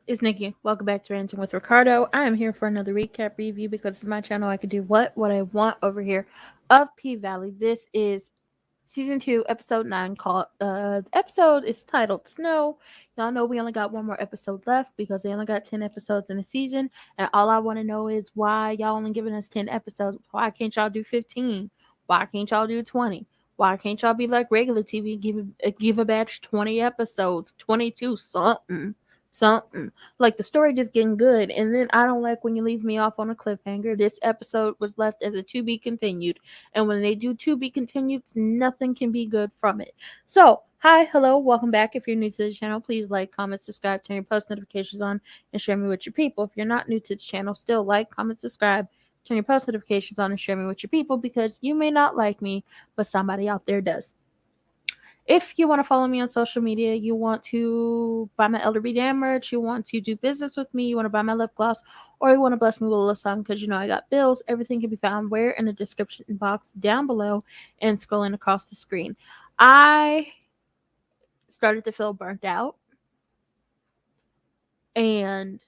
It's Nikki. Welcome back to Ranting with Ricardo. I am here for another recap review because it's my channel. I can do what I want over here of P Valley. This is season 2, episode 9. Called the episode is titled Snow. Y'all know we only got one more episode left because they only got 10 episodes in a season, and all I want to know is why y'all only giving us 10 episodes. Why can't y'all do 15? Why can't y'all do 20? Why can't y'all be like regular TV and give a batch 20 episodes, 22 something? Like the story just getting good, and then I don't like when you leave me off on a cliffhanger. This episode was left as a to be continued, and when they do to be continued, nothing can be good from it. So hi, hello, welcome back. If you're new to the channel, please like, comment, subscribe, turn your post notifications on, and share me with your people. If you're not new to the channel, still like, comment, subscribe, turn your post notifications on, and share me with your people, because you may not like me, but somebody out there does. If you want to follow me on social media, you want to buy my Elder B Damn merch, you want to do business with me, you want to buy my lip gloss, or you want to bless me with a little something because you know I got bills, everything can be found where? In the description box down below and scrolling across the screen. I started to feel burnt out, and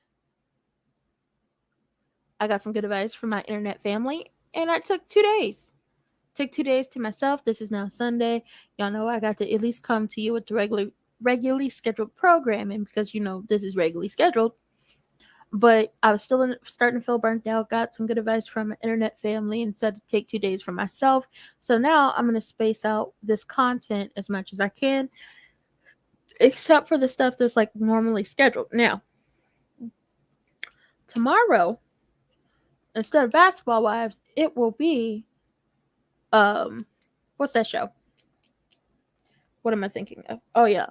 I got some good advice from my internet family, and I took 2 days. Took 2 days to myself. This is now Sunday. Y'all know I got to at least come to you with the regularly scheduled programming because you know this is regularly scheduled. But I was still starting to feel burnt out. Got some good advice from my internet family and said to take 2 days for myself. So now I'm gonna space out this content as much as I can, except for the stuff that's like normally scheduled. Now, tomorrow, instead of Basketball Wives, it will be what's that show? What am I thinking of? Oh yeah.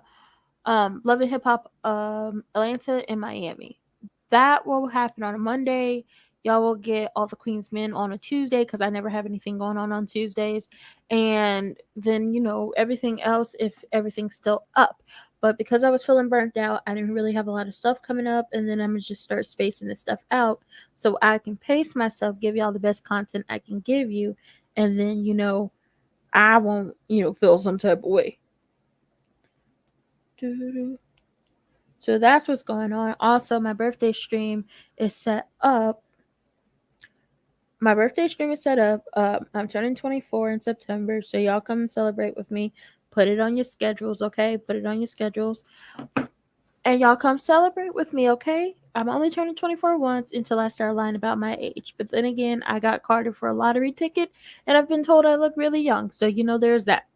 Love and Hip Hop, Atlanta and Miami. That will happen on a Monday. Y'all will get All the Queen's Men on a Tuesday because I never have anything going on Tuesdays. And then, you know, everything else if everything's still up. But because I was feeling burnt out, I didn't really have a lot of stuff coming up. And then I'm going to just start spacing this stuff out so I can pace myself, give y'all the best content I can give you. And then, you know, I won't, you know, feel some type of way. So that's what's going on. Also, my birthday stream is set up. I'm turning 24 in September, so y'all come and celebrate with me. Put it on your schedules, okay? Put it on your schedules. And y'all come celebrate with me, okay? I'm only turning 24 once until I start lying about my age. But then again, I got carded for a lottery ticket, and I've been told I look really young. So, you know, there's that.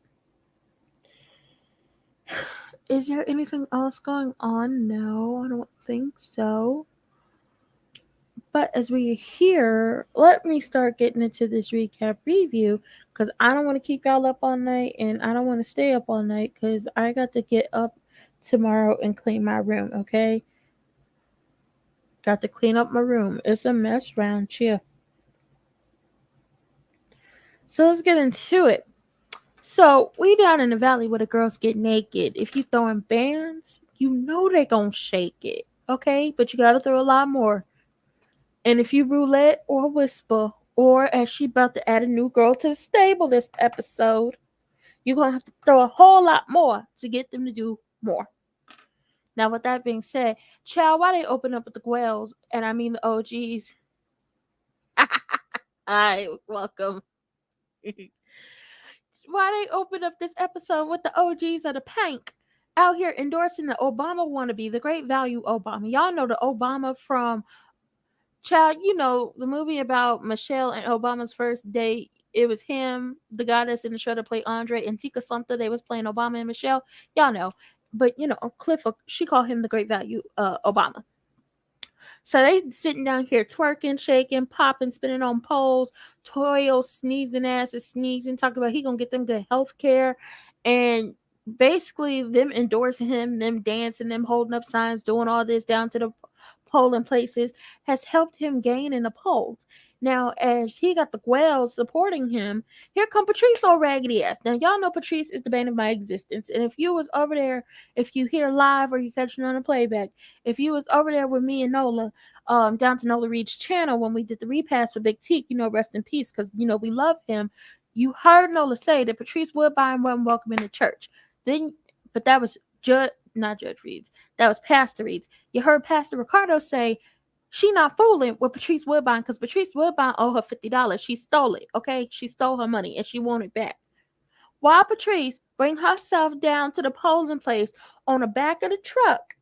Is there anything else going on? No, I don't think so. But as we are here, let me start getting into this recap review because I don't want to keep y'all up all night and I don't want to stay up all night because I got to get up tomorrow and clean my room, okay? Got to clean up my room. It's a mess round here. So let's get into it. So we down in the valley where the girls get naked. If you throwing bands, you know they gonna shake it, okay? But you gotta throw a lot more. And if you roulette or whisper, or as she about to add a new girl to the stable this episode, you're gonna have to throw a whole lot more to get them to do more. Now, with that being said, child, why they open up with the Gwells, and I mean the OGs? Hi, welcome. Why they open up this episode with the OGs of the Pank out here endorsing the Obama wannabe, the Great Value Obama. Y'all know the Obama from Child, you know, the movie about Michelle and Obama's first date. It was him, the guy that's in the show that played Andre, and Tika Sumpter. They was playing Obama and Michelle. Y'all know. But, you know, Cliff, she called him the Great Value Obama. So they sitting down here twerking, shaking, popping, spinning on poles. Toyo sneezing ass is sneezing, talking about he gonna get them good health care. And basically them endorsing him, them dancing, them holding up signs, doing all this down to the polling places has helped him gain in the polls. Now, as he got the Gwells supporting him, here come Patrice old raggedy ass. Now, y'all know Patrice is the bane of my existence. And if you was over there, if you hear live or you catching on a playback, if you was over there with me and Nola, down to Nola Reed's channel when we did the repass for Big Teak, you know, rest in peace, because, you know, we love him. You heard Nola say that Patrice Woodbine wasn't welcome in the church. But that was just not Judge Reeds. That was Pastor Reeds. You heard Pastor Ricardo say she not fooling with Patrice Woodbine because Patrice Woodbine owed her $50. She stole it, okay? She stole her money and she wanted it back. While Patrice bring herself down to the polling place on the back of the truck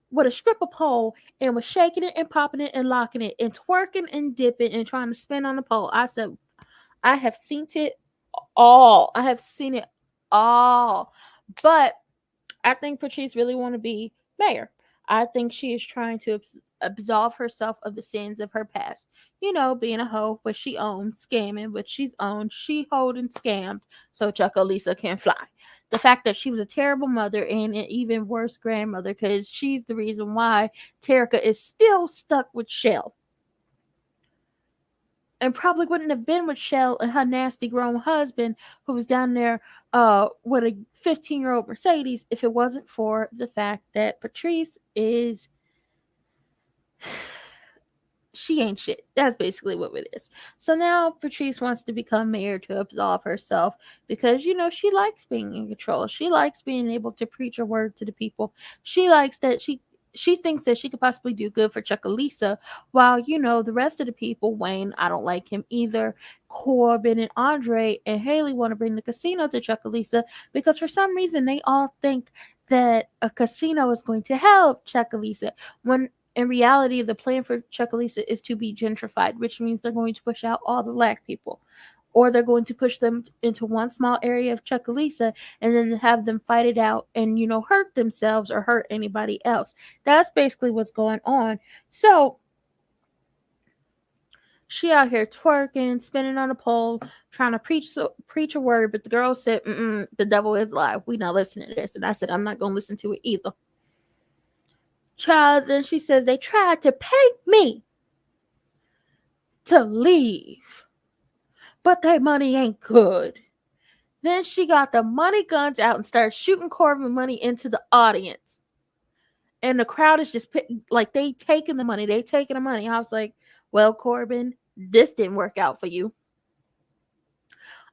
with a stripper pole and was shaking it and popping it and locking it and twerking and dipping and trying to spin on the pole. I said, I have seen it all. I have seen it all. But I think Patrice really want to be mayor. I think she is trying to absolve herself of the sins of her past. You know, being a hoe, which she owned, scamming, which she's owned, she hoed and scammed, so Chuckalisa can fly. The fact that she was a terrible mother and an even worse grandmother, because she's the reason why Terica is still stuck with Shell. And probably wouldn't have been with Shell and her nasty grown husband who was down there with a 15-year-old Mercedes if it wasn't for the fact that Patrice is... she ain't shit. That's basically what it is. So now Patrice wants to become mayor to absolve herself because, you know, she likes being in control. She likes being able to preach a word to the people. She likes that she thinks that she could possibly do good for Chuckalisa, while, you know, the rest of the people, Wayne, I don't like him either, Corbin and Andre and Haley want to bring the casino to Chuckalisa because for some reason they all think that a casino is going to help Chuckalisa, when in reality the plan for Chuckalisa is to be gentrified, which means they're going to push out all the black people. Or they're going to push them into one small area of Chuckalisa and then have them fight it out and, you know, hurt themselves or hurt anybody else. That's basically what's going on. So she out here twerking, spinning on a pole, trying to preach a word, but the girl said, the devil is alive. We not listening to this. And I said, I'm not going to listen to it either. Child, then she says, they tried to pay me to leave, but their money ain't good. Then she got the money guns out and started shooting Corbin money into the audience. And the crowd is just like, they taking the money. I was like, well, Corbin, this didn't work out for you.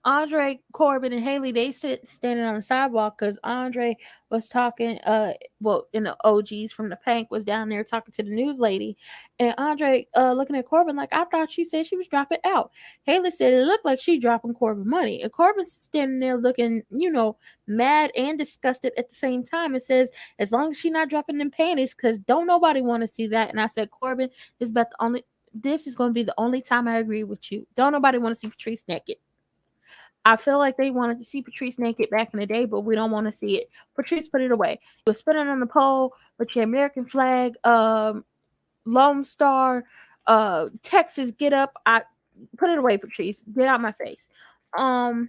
Andre, Corbin, and Haley, they standing on the sidewalk because Andre was talking, in the OGs from the Pank was down there talking to the news lady. And Andre looking at Corbin like, I thought she said she was dropping out. Haley said it looked like she dropping Corbin money. And Corbin's standing there looking, you know, mad and disgusted at the same time. It says, as long as she not dropping them panties, because don't nobody want to see that. And I said, Corbin, this is going to be the only time I agree with you. Don't nobody want to see Patrice naked. I feel like they wanted to see Patrice naked back in the day, but we don't want to see it. Patrice put it away. You were spinning on the pole with your American flag, Lone Star, Texas, get up. I put it away, Patrice. Get out my face. I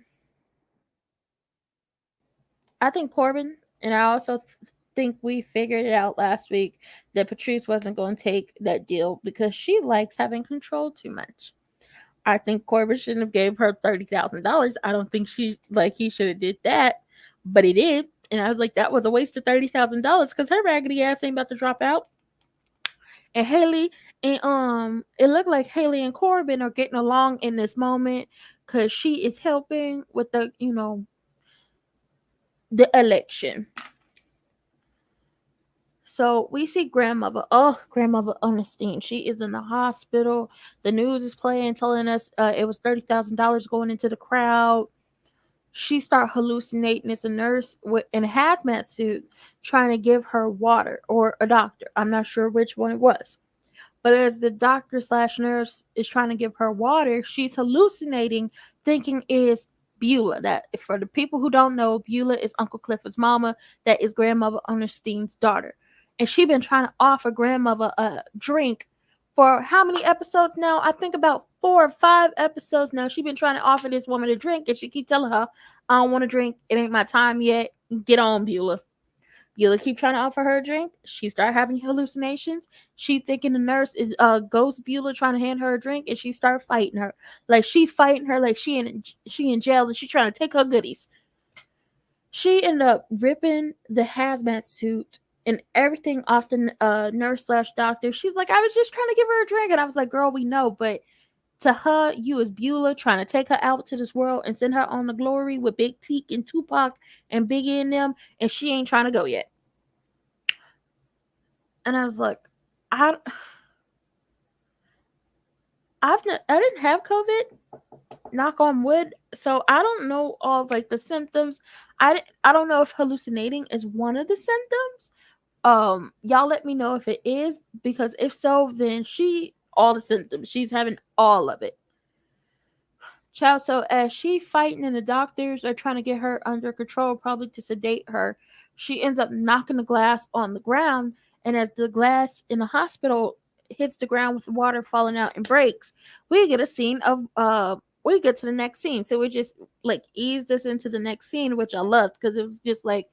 think Corbin, and I also think we figured it out last week that Patrice wasn't going to take that deal because she likes having control too much. I think Corbin shouldn't have gave her $30,000. I don't think he should have did that, but he did. And I was like, that was a waste of $30,000 because her raggedy ass ain't about to drop out. And Haley and it looked like Haley and Corbin are getting along in this moment because she is helping with the, you know, the election. So we see grandmother Ernestine. She is in the hospital. The news is playing, telling us it was $30,000 going into the crowd. She started hallucinating. It's a nurse in a hazmat suit trying to give her water, or a doctor. I'm not sure which one it was. But as the doctor/nurse is trying to give her water, she's hallucinating, thinking is Beulah. That, for the people who don't know, Beulah is Uncle Clifford's mama. That is grandmother Ernestine's daughter. And she been trying to offer grandmother a drink for how many episodes now? I think about 4 or 5 episodes now. She been trying to offer this woman a drink, and she keep telling her, I don't want to drink. It ain't my time yet. Get on, Beulah. Beulah keep trying to offer her a drink. She start having hallucinations. She thinking the nurse is ghost Beulah trying to hand her a drink, and she start fighting her. Like she fighting her like she in jail, and she trying to take her goodies. She ended up ripping the hazmat suit and everything off the nurse/doctor. She's like, I was just trying to give her a drink. And I was like, girl, we know, but To her, you is Beulah trying to take her out to this world and send her on the glory with Big Teak and Tupac and Biggie and them, and she ain't trying to go yet. And I was like, I, I didn't have COVID, knock on wood, so I don't know all like the symptoms. I don't know if hallucinating is one of the symptoms. Y'all let me know if it is, because if so, then all the symptoms, she's having all of it. Child, so as she fighting and the doctors are trying to get her under control, probably to sedate her, she ends up knocking the glass on the ground. And as the glass in the hospital hits the ground with the water falling out and breaks, we get a scene of we get to the next scene. So we just like eased us into the next scene, which I loved because it was just like,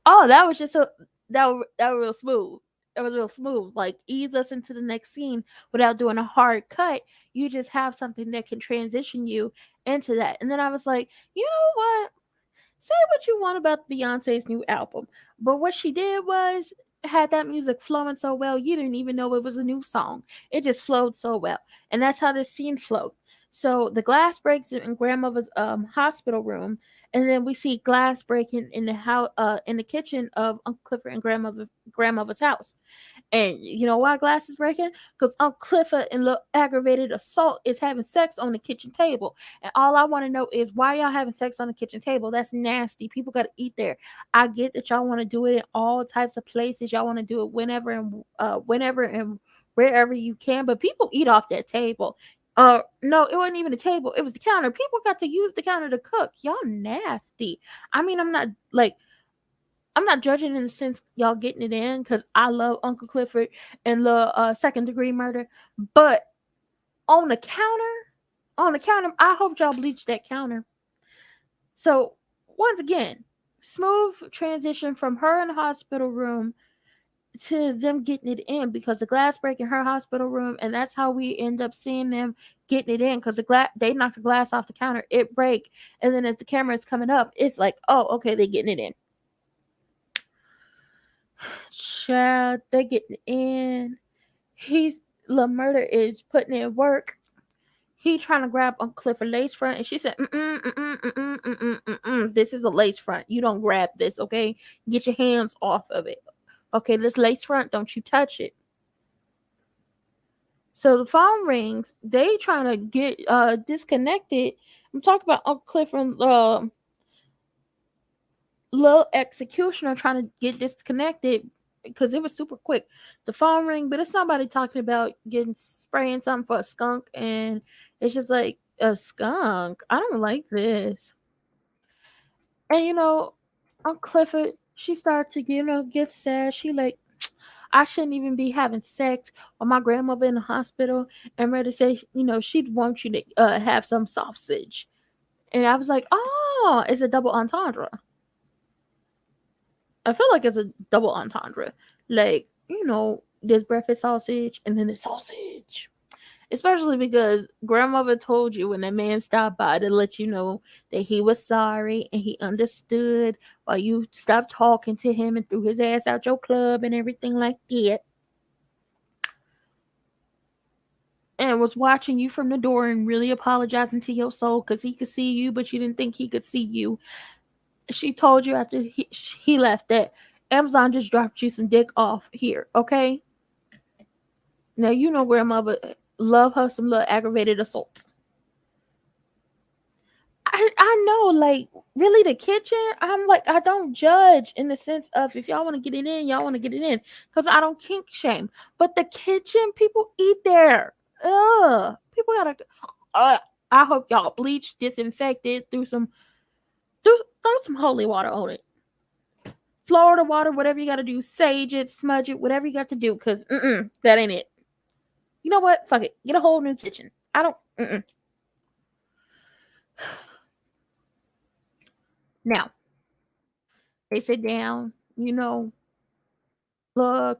oh, that was just so that was real smooth. That was real smooth. Like ease us into the next scene without doing a hard cut. You just have something that can transition you into that. And then I was like, you know what? Say what you want about Beyonce's new album, but what she did was had that music flowing so well, you didn't even know it was a new song. It just flowed so well, and that's how this scene flowed. So the glass breaks in grandmother's hospital room, and then we see glass breaking in the house, in the kitchen of Uncle Clifford and grandmother's house. And you know why glass is breaking? Because Uncle Clifford and little aggravated assault is having sex on the kitchen table. And all I want to know is why y'all having sex on the kitchen table? That's nasty. People got to eat there. I get that y'all want to do it in all types of places. Y'all want to do it whenever and wherever you can. But people eat off that table. No, it wasn't even a table. It was the counter. People got to use the counter to cook. Y'all nasty. I mean, I'm not judging in the sense y'all getting it in because I love Uncle Clifford and love Second Degree Murder, but on the counter, I hope y'all bleach that counter. So once again, smooth transition from her in the hospital room to them getting it in because the glass break in her hospital room, and that's how we end up seeing them getting it in because they knocked the glass off the counter, it break, and then as the camera is coming up, it's like, oh, okay, they getting it in. Child, they getting in. Murder is putting in work. He trying to grab Uncle Clifford lace front, and she said, this is a lace front. You don't grab this, okay? Get your hands off of it. Okay, this lace front, don't you touch it. So the phone rings. They trying to get disconnected. I'm talking about Uncle Clifford, little executioner trying to get disconnected because it was super quick. The phone ring, but it's somebody talking about spraying something for a skunk, and it's just like, a skunk? I don't like this. And on Clifford, she started to get sad. She like, I shouldn't even be having sex with my grandmother in the hospital, and ready to say, she'd want you to have some sausage. And I was like, oh, it's a double entendre. I feel like it's a double entendre. Like, there's breakfast sausage and then the sausage. Especially because grandmother told you when that man stopped by to let you know that he was sorry and he understood while you stopped talking to him and threw his ass out your club and everything like that. And was watching you from the door and really apologizing to your soul because he could see you, but you didn't think he could see you. She told you after he left that Amazon just dropped you some dick off here, okay? Now grandmother love her some little aggravated assault. I know, like, really the kitchen, I'm like, I don't judge in the sense of if y'all want to get it in, y'all want to get it in. Because I don't kink shame. But the kitchen, people eat there. Ugh. People gotta I hope y'all bleach, disinfected, throw some holy water on it. Florida water, whatever you got to do, sage it, smudge it, whatever you got to do, because that ain't it. You know what? Fuck it. Get a whole new kitchen. I don't. Now, they sit down, the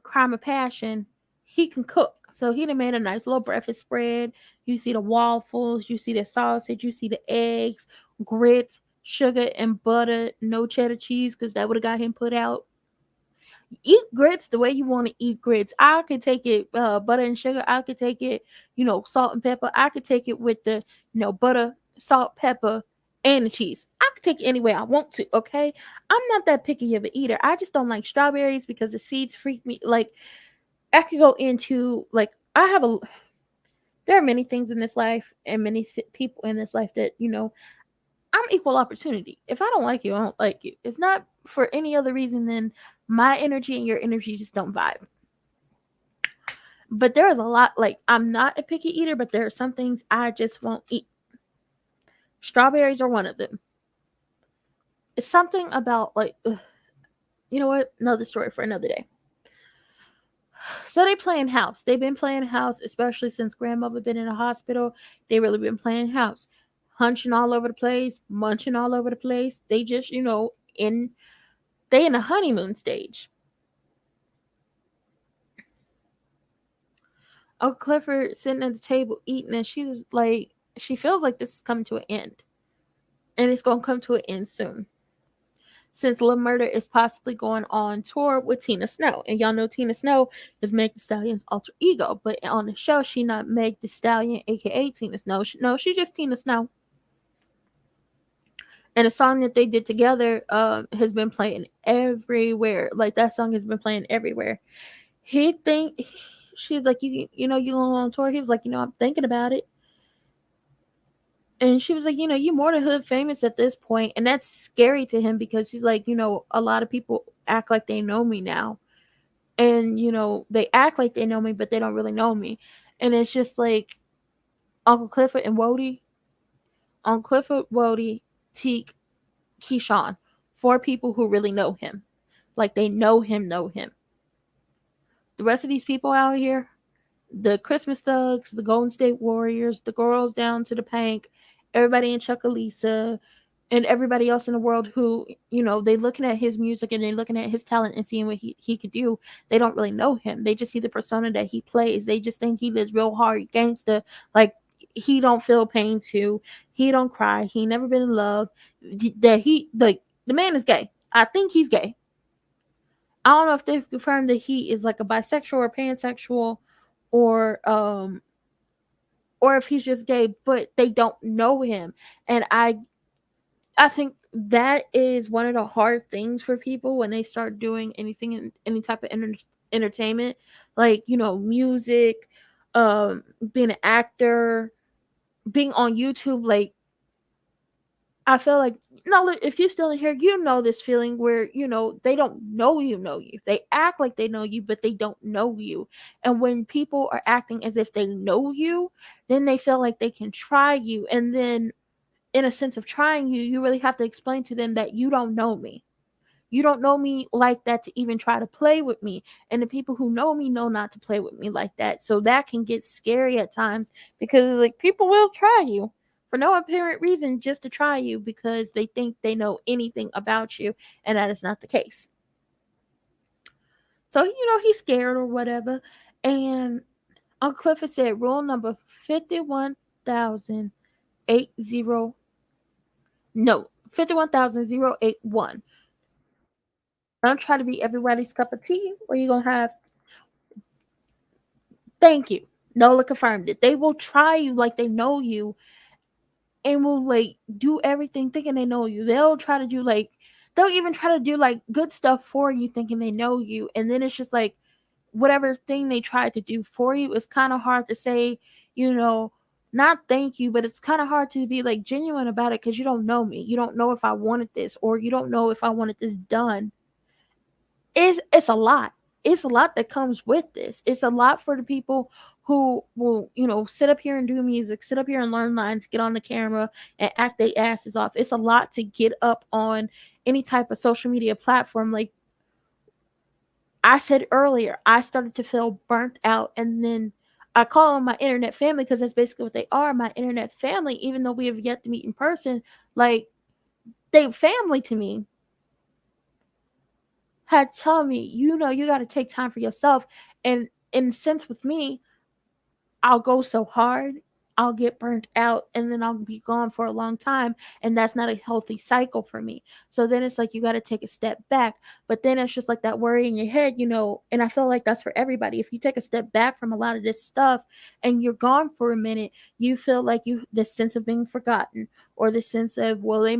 crime of passion, he can cook. So he done made a nice little breakfast spread. You see the waffles, you see the sausage, you see the eggs, grits, sugar and butter, no cheddar cheese, because that would have got him put out. Eat grits the way you want to eat grits. I could take it butter and sugar. I could take it, salt and pepper. I could take it with the, butter, salt, pepper, and the cheese. I could take it any way I want to, okay? I'm not that picky of an eater. I just don't like strawberries because the seeds freak me. Like, I could go into, like, there are many things in this life and many people in this life that, I'm equal opportunity. If I don't like you, I don't like you. It's not for any other reason than my energy and your energy just don't vibe. But there is a lot, like, I'm not a picky eater, but there are some things I just won't eat. Strawberries are one of them. It's something about, like, you know what? Another story for another day. So they playing house. They've been playing house, especially since grandmother been in the hospital. They really been playing house. Hunching all over the place, munching all over the place. They just, they in a honeymoon stage. Uncle Clifford sitting at the table eating, and she was like, she feels like this is coming to an end. And it's going to come to an end soon. Since Lil Murder is possibly going on tour with Tina Snow. And y'all know Tina Snow is Meg Thee Stallion's alter ego. But on the show, she not Meg Thee Stallion, a.k.a. Tina Snow. She just Tina Snow. And a song that they did together has been playing everywhere. Like, that song has been playing everywhere. She's like, you going on tour? He was like, I'm thinking about it. And she was like, you more than hood famous at this point. And that's scary to him because he's like, a lot of people act like they know me now. And, they act like they know me, but they don't really know me. And it's just like Uncle Clifford and Wody. Uncle Clifford, Wody, Teak, Keyshawn. 4 people who really know him. Like, they know him. The rest of these people out here, the Christmas Thugs, the Golden State Warriors, the girls down to the Pank, everybody in Chuckalisa, and everybody else in the world who, they looking at his music and they looking at his talent and seeing what he could do. They don't really know him. They just see the persona that he plays. They just think he lives real hard gangster. Like, he don't feel pain too. He don't cry. He never been in love. The man is gay. I think he's gay. I don't know if they've confirmed that he is like a bisexual or pansexual, or if he's just gay, but they don't know him. And I think that is one of the hard things for people when they start doing anything in any type of entertainment, like, music, being an actor, being on YouTube. Like, I feel like, no, if you're still in here, this feeling where, they don't know you. They act like they know you, but they don't know you. And when people are acting as if they know you, then they feel like they can try you. And then, in a sense of trying you, you really have to explain to them that you don't know me. You don't know me like that to even try to play with me. And the people who know me know not to play with me like that. So that can get scary at times because, like, people will try you for no apparent reason just to try you because they think they know anything about you. And that is not the case. So, he's scared or whatever. And Uncle Clifford said rule number 51,081. Don't try to be everybody's cup of tea, or you're going to have. Thank you. Nola confirmed it. They will try you like they know you and will, like, do everything thinking they know you. They'll try to do, like, they'll even try to do, like, good stuff for you thinking they know you. And then it's just like, whatever thing they tried to do for you, it's kind of hard to say, not thank you, but it's kind of hard to be, like, genuine about it because you don't know me. You don't know if I wanted this, or you don't know if I wanted this done. It's a lot. It's a lot that comes with this. It's a lot for the people who will, sit up here and do music, sit up here and learn lines, get on the camera and act their asses off. It's a lot to get up on any type of social media platform. Like I said earlier, I started to feel burnt out, and then I call them my internet family because that's basically what they are, my internet family, even though we have yet to meet in person. Like, they family to me. Had tell me, you got to take time for yourself. And in a sense with me, I'll go so hard I'll get burnt out and then I'll be gone for a long time. And that's not a healthy cycle for me. So then it's like you got to take a step back. But then it's just like that worry in your head, and I feel like that's for everybody. If you take a step back from a lot of this stuff and you're gone for a minute, you feel like this sense of being forgotten, or the sense of, will they,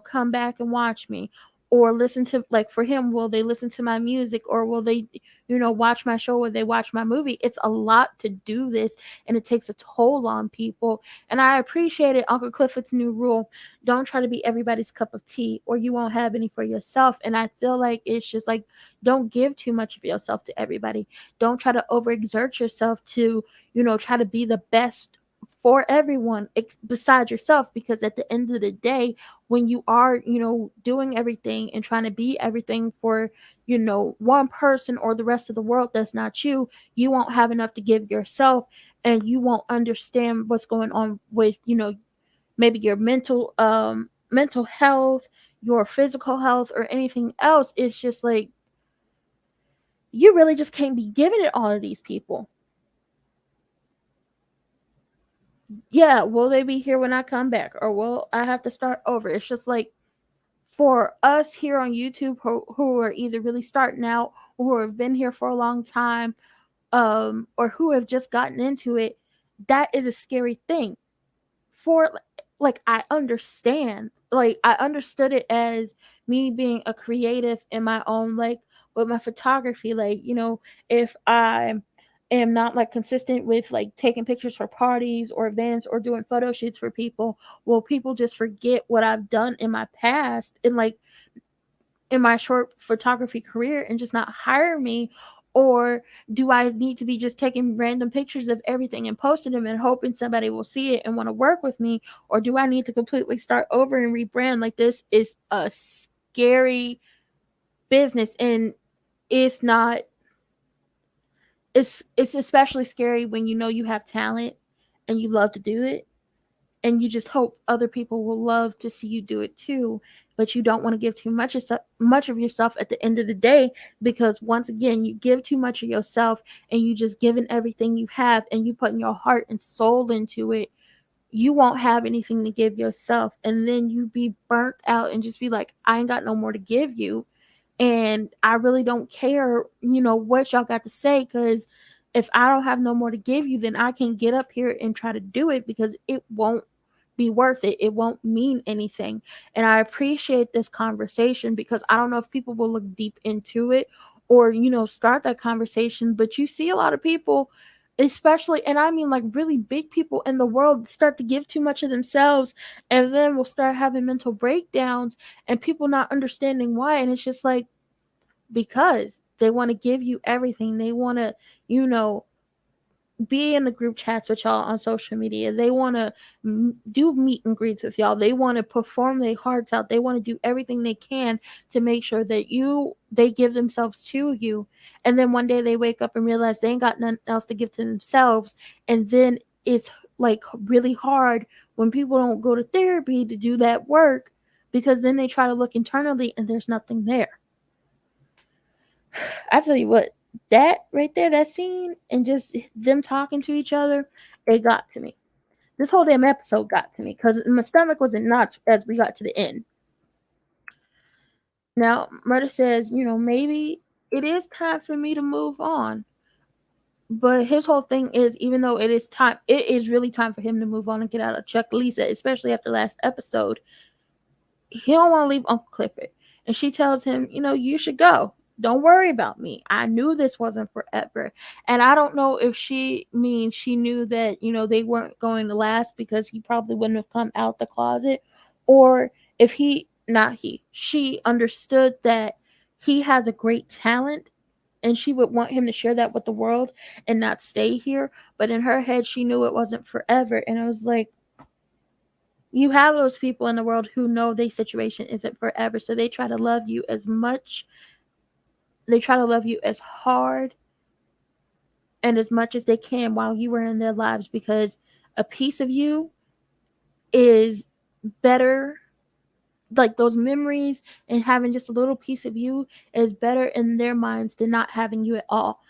come back and watch me, or listen to, like, for him, will they listen to my music, or will they, watch my show, or they watch my movie. It's a lot to do this, and it takes a toll on people. And I appreciated Uncle Clifford's new rule: don't try to be everybody's cup of tea, or you won't have any for yourself. And I feel like it's just like, don't give too much of yourself to everybody. Don't try to overexert yourself to, try to be the best for everyone besides yourself, because at the end of the day, when you are, doing everything and trying to be everything for, one person or the rest of the world that's not you, you won't have enough to give yourself, and you won't understand what's going on with, maybe your mental health, your physical health, or anything else. It's just like, you really just can't be giving it all to these people. Yeah, will they be here when I come back, or will I have to start over? It's just like, for us here on YouTube, who are either really starting out, or who have been here for a long time, or who have just gotten into it, that is a scary thing. For, like, I understand, like, I understood it as me being a creative in my own, like, with my photography, like, if I am not, like, consistent with, like, taking pictures for parties or events or doing photo shoots for people, will people just forget what I've done in my past, and, like, in my short photography career, and just not hire me? Or do I need to be just taking random pictures of everything and posting them and hoping somebody will see it and want to work with me? Or do I need to completely start over and rebrand? Like, this is a scary business, and it's not it's especially scary when you have talent and you love to do it, and you just hope other people will love to see you do it too, but you don't want to give too much of yourself at the end of the day, because once again, you give too much of yourself, and you just giving everything you have, and you putting your heart and soul into it, you won't have anything to give yourself, and then you be burnt out and just be like, I ain't got no more to give you, and I really don't care, what y'all got to say, because if I don't have no more to give you, then I can get up here and try to do it, because it won't be worth it. It won't mean anything. And I appreciate this conversation, because I don't know if people will look deep into it, or, start that conversation. But you see a lot of people, especially, and I mean, like, really big people in the world, start to give too much of themselves, and then will start having mental breakdowns, and people not understanding why. And it's just like, because they want to give you everything. They want to, you know, be in the group chats with y'all on social media. They want to do meet and greets with y'all. They want to perform their hearts out. They want to do everything they can to make sure that they give themselves to you. And then one day they wake up and realize they ain't got nothing else to give to themselves. And then it's like really hard when people don't go to therapy to do that work, because then they try to look internally and there's nothing there. I tell you what, that right there, that scene, and just them talking to each other, it got to me. This whole damn episode got to me, because my stomach was in knots as we got to the end. Now, Murder says, maybe it is time for me to move on. But his whole thing is, even though it is really time for him to move on and get out of Chuck Lisa, especially after last episode, he don't want to leave Uncle Clifford. And she tells him, you should go. Don't worry about me. I knew this wasn't forever. And I don't know if she means she knew that, they weren't going to last, because he probably wouldn't have come out the closet. Or if she understood that he has a great talent, and she would want him to share that with the world and not stay here. But in her head, she knew it wasn't forever. And I was like, you have those people in the world who know their situation isn't forever. So they try to love you as much. They try to love you as hard and as much as they can while you are in their lives, because a piece of you is better. Like, those memories and having just a little piece of you is better in their minds than not having you at all.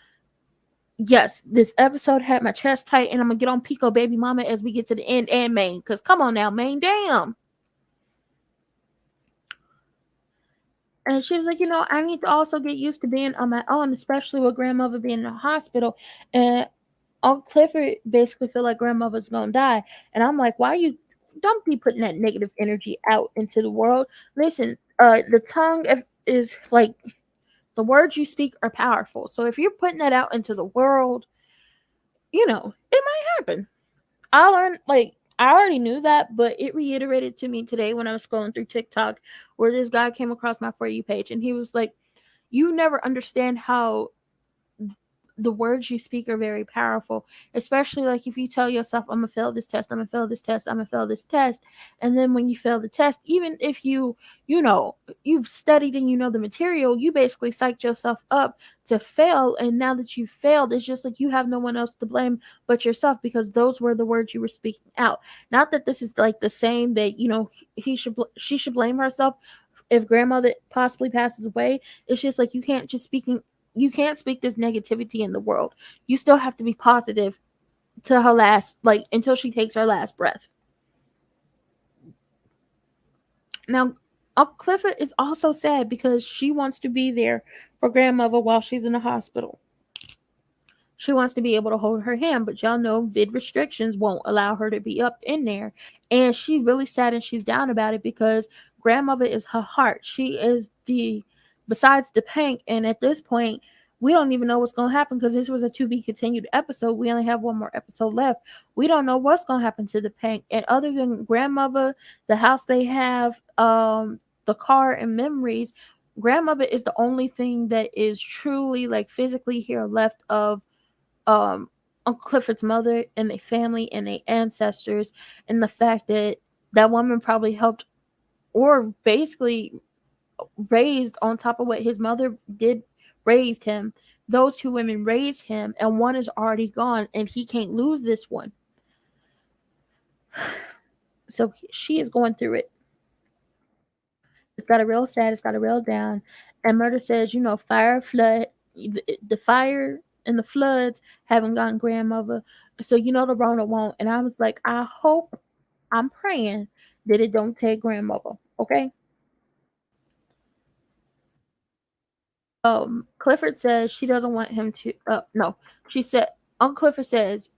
yes, this episode had my chest tight, and I'm gonna get on Pico baby mama as we get to the end and Maine. Because come on now, Maine, damn. And she was like, I need to also get used to being on my own, especially with grandmother being in the hospital. And Uncle Clifford basically feel like grandmother's gonna die. And I'm like, why you don't be putting that negative energy out into the world? Listen, the tongue is like the words you speak are powerful. So if you're putting that out into the world, it might happen. I learned, like, I already knew that, but it reiterated to me today when I was scrolling through TikTok, where this guy came across my For You page, and he was like, you never understand how the words you speak are very powerful, especially like if you tell yourself, I'm gonna fail this test, I'm gonna fail this test, I'm gonna fail this test. And then when you fail the test, even if you've studied and you know the material, you basically psyched yourself up to fail. And now that you've failed, it's just like you have no one else to blame but yourself, because those were the words you were speaking out. Not that this is like the same that she should blame herself if grandmother possibly passes away. It's just like you can't speak this negativity in the world. You still have to be positive to her last, like, until she takes her last breath. Now, Uncle Clifford is also sad because she wants to be there for grandmother while she's in the hospital. She wants to be able to hold her hand, but y'all know vid restrictions won't allow her to be up in there. And she really sad and she's down about it because grandmother is her heart. She is besides the Pank. And at this point, we don't even know what's going to happen because this was a to be continued episode. We only have one more episode left. We don't know what's going to happen to the Pank. And other than grandmother, the house they have, the car and memories, grandmother is the only thing that is truly, like, physically here left of Uncle Clifford's mother and their family and their ancestors, and the fact that that woman probably helped or basically raised on top of what his mother did, raised him. Those two women raised him, and one is already gone, and he can't lose this one. So she is going through it. It's got a real sad, it's got a real down. And Murder says, fire, flood, the fire and the floods haven't gotten grandmother. So the Rona won't. And I was like, I'm praying that it don't take grandmother. Okay. Clifford says she doesn't want him to no. She said Uncle Clifford says,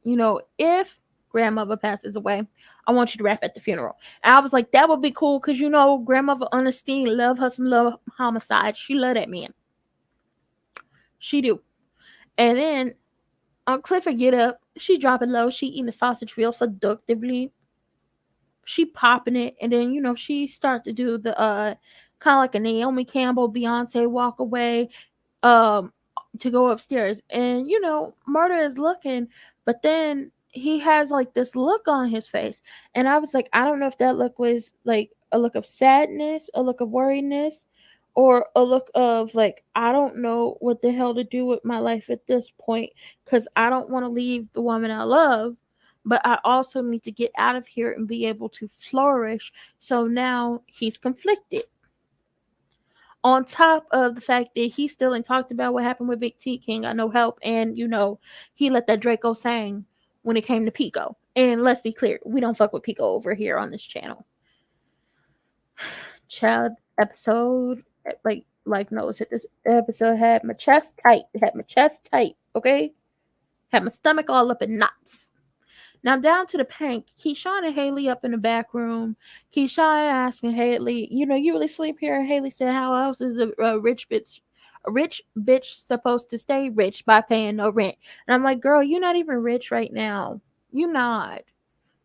if grandmother passes away, I want you to rap at the funeral. And I was like, that would be cool because grandmother Ernestine love her some love homicide. She love that man. She do. And then Uncle Clifford get up, she dropping low, she eating the sausage real seductively. She popping it, and then she start to do the kind of like a Naomi Campbell Beyonce walk away to go upstairs. And Murder is looking, but then he has like this look on his face, and I was like, I don't know if that look was like a look of sadness, a look of worriedness, or a look of like, I don't know what the hell to do with my life at this point, because I don't want to leave the woman I love, but I also need to get out of here and be able to flourish. So now he's conflicted. On top of the fact that he still ain't talked about what happened with Big T King, got no help, and he let that Draco sang when it came to Pico. And let's be clear, we don't fuck with Pico over here on this channel. Child episode, like no, this episode had my chest tight. It had my chest tight, okay? Had my stomach all up in knots. Now down to the Pank, Keyshawn and Haley up in the back room. Keyshawn asking Haley, you really sleep here? And Haley said, how else is a rich bitch supposed to stay rich by paying no rent? And I'm like, girl, you're not even rich right now. You not.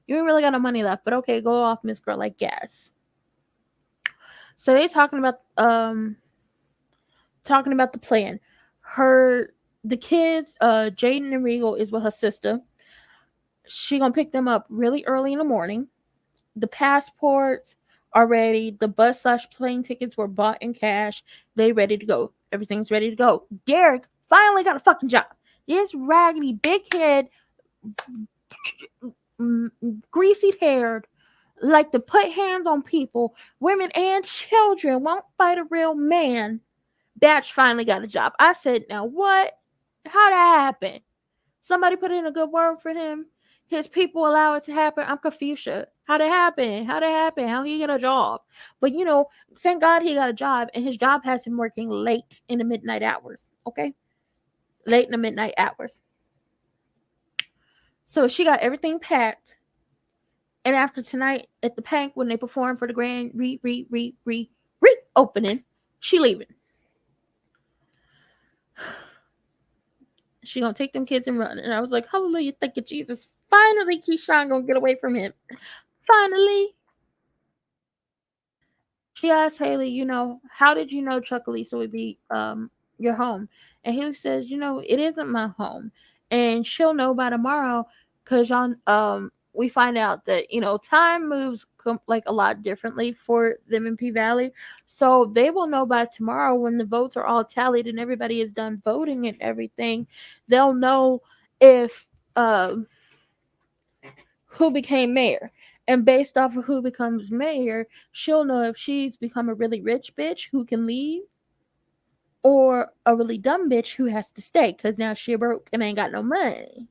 You ain't really got no money left, but okay, go off, Miss Girl, I guess. So they talking about the plan. The kids, Jaden and Regal is with her sister. She gonna pick them up really early in the morning. The passports are ready. The bus/plane tickets were bought in cash. They ready to go. Everything's ready to go. Derek finally got a fucking job. This raggedy, big head, greasy haired, like to put hands on people, women and children, won't fight a real man. Batch finally got a job. I said, now what? How that happen? Somebody put in a good word for him. His people allow it to happen. I'm Confucia. How'd it happen? How'd it happen? How he get a job? But thank God he got a job, and his job has him working late in the midnight hours. Okay, late in the midnight hours. So she got everything packed, and after tonight at the Pank when they perform for the grand reopening, she leaving. She gonna take them kids and run. And I was like, hallelujah, thank you, Jesus. Finally, Keyshawn gonna get away from him. Finally. She asked Haley, how did you know Chuckalisa would be your home? And Haley says, it isn't my home. And she'll know by tomorrow because we find out that, time moves like a lot differently for them in P Valley. So they will know by tomorrow when the votes are all tallied and everybody is done voting and everything. They'll know if who became mayor. And based off of who becomes mayor, she'll know if she's become a really rich bitch who can leave or a really dumb bitch who has to stay because now she broke and ain't got no money.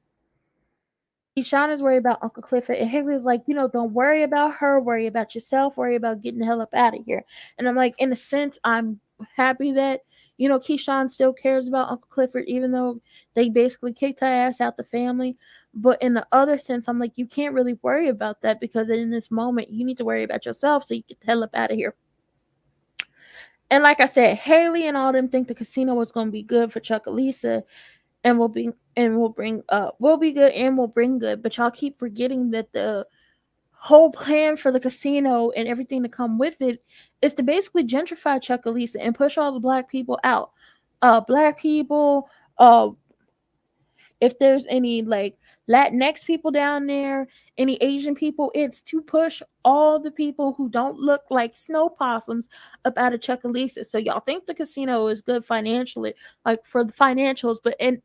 Shauna's worried about Uncle Clifford, and Haley's like, don't worry about her, worry about yourself, worry about getting the hell up out of here. And I'm like, in a sense, I'm happy that, Keyshawn still cares about Uncle Clifford, even though they basically kicked her ass out the family. But in the other sense, I'm like, you can't really worry about that because in this moment, you need to worry about yourself so you get the hell up out of here. And like I said, Haley and all them think the casino was going to be good for Chuckalisa and will be good and will bring good. But y'all keep forgetting that the whole plan for the casino and everything to come with it is to basically gentrify Chuckalisa and push all the black people out. Black people, if there's any like Latinx people down there, any Asian people, it's to push all the people who don't look like snow possums up out of Chuckalisa. So y'all think the casino is good financially, like for the financials, but in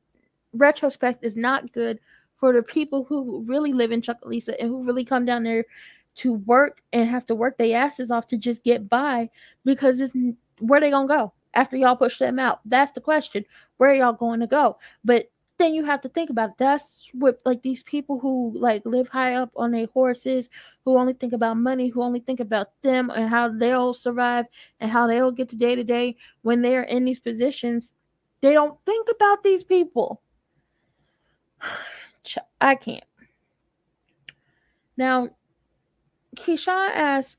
retrospect is not good for the people who really live in Chuckalisa and who really come down there to work and have to work their asses off to just get by because it's where they gonna go after y'all push them out. That's the question. Where are y'all going to go? But then you have to think about it. That's what like these people who like live high up on their horses, who only think about money, who only think about them and how they'll survive and how they'll get to day to day when they're in these positions. They don't think about these people. I can't. Now, Keyshawn asked,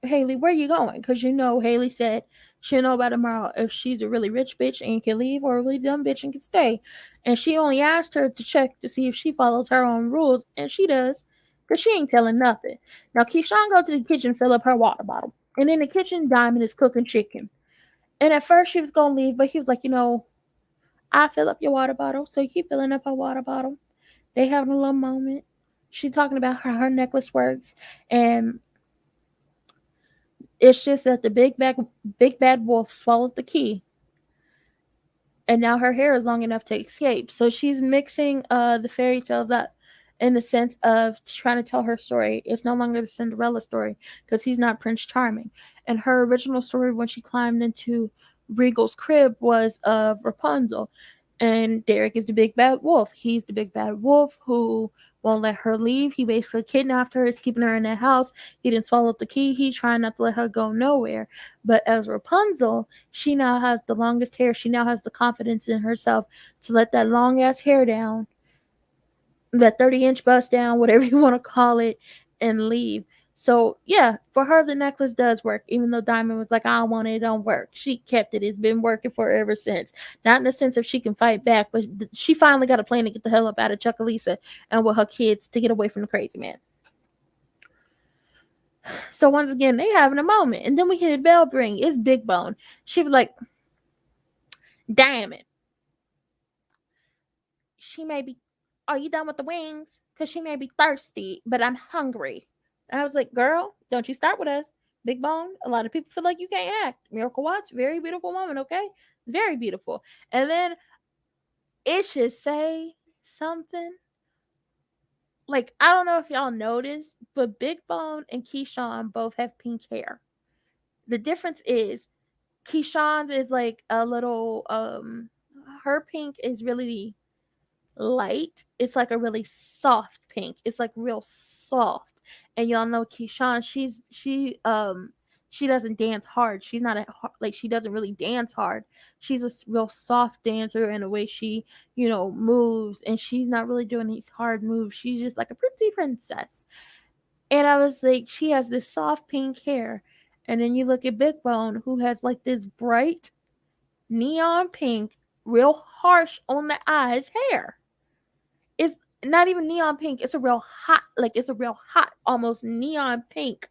Haley, where you going? Because Haley said she'll know by tomorrow if she's a really rich bitch and can leave or a really dumb bitch and can stay. And she only asked her to check to see if she follows her own rules, and she does, because she ain't telling nothing. Now, Keyshawn goes to the kitchen, fill up her water bottle. And in the kitchen, Diamond is cooking chicken. And at first, she was going to leave, but he was like, I fill up your water bottle. So he filling up her water bottle. They having a little moment. She talking about how her necklace works, and it's just that the big bad wolf swallowed the key, and now her hair is long enough to escape. So she's mixing the fairy tales up in the sense of trying to tell her story. It's no longer the Cinderella story because he's not Prince Charming. And her original story when she climbed into Regal's crib was of Rapunzel. And Derek is the big bad wolf. He's the big bad wolf who won't let her leave. He basically kidnapped her, is keeping her in that house. He didn't swallow the key. He trying not to let her go nowhere. But as Rapunzel, she now has the longest hair. She now has the confidence in herself to let that long ass hair down, that 30-inch bust down, whatever you want to call it, and leave. So yeah, for her the necklace does work, even though Diamond was like, I don't want it, it don't work. She kept it. It's been working for her ever since. Not in the sense of she can fight back, but she finally got a plan to get the hell up out of Chuckalisa and with her kids to get away from the crazy man. So once again, they having a moment. And then we hear the bell ring. It's Big Bone. She was like, damn it. She may be, are you done with the wings? Because she may be thirsty, but I'm hungry. And I was like, girl, don't you start with us. Big Bone, a lot of people feel like you can't act. Miracle Watch, very beautiful woman, okay? Very beautiful. And then it should say something. Like, I don't know if y'all noticed, but Big Bone and Keyshawn both have pink hair. The difference is Keyshawn's is like a little her pink is really light. It's like a really soft pink. It's like real soft. And y'all know Keyshawn, she doesn't dance hard. She's not like she doesn't really dance hard. She's a real soft dancer in the way she, moves, and she's not really doing these hard moves. She's just like a pretty princess. And I was like, she has this soft pink hair. And then you look at Big Bone, who has like this bright neon pink, real harsh on the eyes hair. It's not even neon pink. It's a real hot, almost neon pink,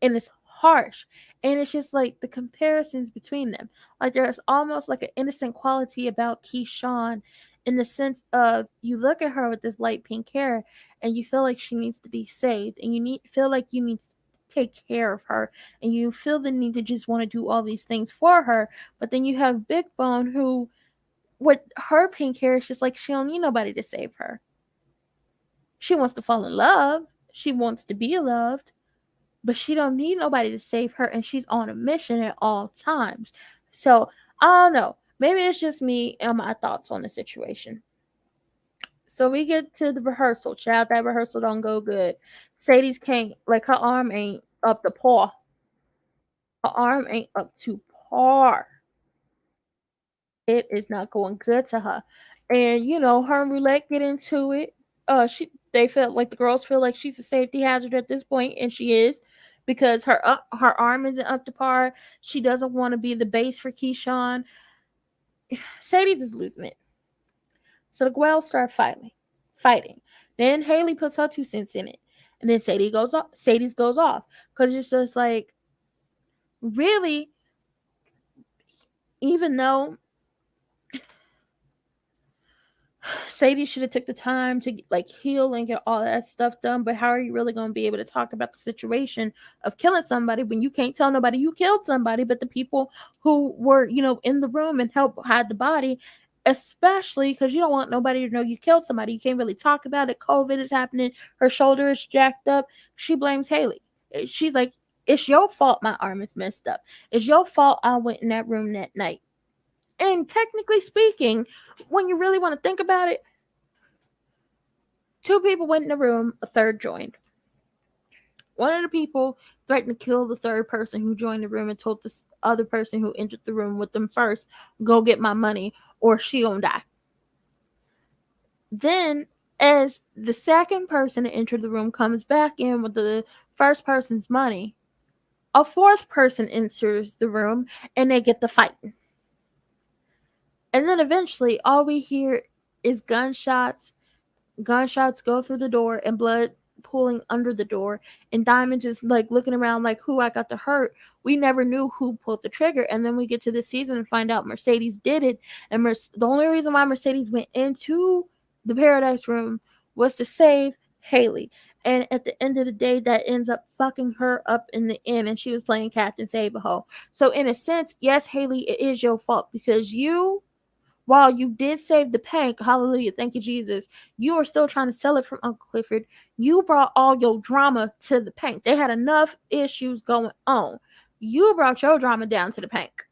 and it's harsh. And it's just like the comparisons between them. Like there's almost like an innocent quality about Keyshawn in the sense of you look at her with this light pink hair and you feel like she needs to be saved, and feel like you need to take care of her, and you feel the need to just want to do all these things for her. But then you have Big Bone, who with her pink hair, it's just like she don't need nobody to save her. She wants to fall in love. She wants to be loved, but she don't need nobody to save her, and she's on a mission at all times. So I don't know. Maybe it's just me and my thoughts on the situation. So we get to the rehearsal. Child, that rehearsal don't go good. Sadie's can't, like, her arm ain't up to par. Her arm ain't up to par. It is not going good to her. And her and Roulette get into it. They felt like the girls feel like she's a safety hazard at this point, and she is, because her arm isn't up to par. She doesn't want to be the base for Keyshawn. Sadie's is losing it. So the girls start fighting. Then Haley puts her 2 cents in it, and then Sadie's goes off, because it's just like, really, even though Sadie should have took the time to heal and get all that stuff done, but how are you really going to be able to talk about the situation of killing somebody when you can't tell nobody you killed somebody but the people who were in the room and help hide the body, especially because you don't want nobody to know you killed somebody. You can't really talk about it. COVID is happening. Her shoulder is jacked up. She blames Haley. She's like, it's your fault my arm is messed up. It's your fault I went in that room that night. And technically speaking, when you really want to think about it, 2 people went in the room, a third joined. One of the people threatened to kill the third person who joined the room and told this other person who entered the room with them first, go get my money or she gonna die. Then, as the second person that entered the room comes back in with the first person's money, a fourth person enters the room and they get the fighting. And then eventually, all we hear is gunshots. Gunshots go through the door and blood pooling under the door. And Diamond just looking around like, who I got to hurt. We never knew who pulled the trigger. And then we get to the season and find out Mercedes did it. And the only reason why Mercedes went into the Paradise Room was to save Haley. And at the end of the day, that ends up fucking her up in the end. And she was playing Captain Save-A-Ho. So in a sense, yes, Haley, it is your fault, because while you did save the Pank, hallelujah, thank you, Jesus, you were still trying to sell it from Uncle Clifford. You brought all your drama to the Pank. They had enough issues going on. You brought your drama down to the Pank.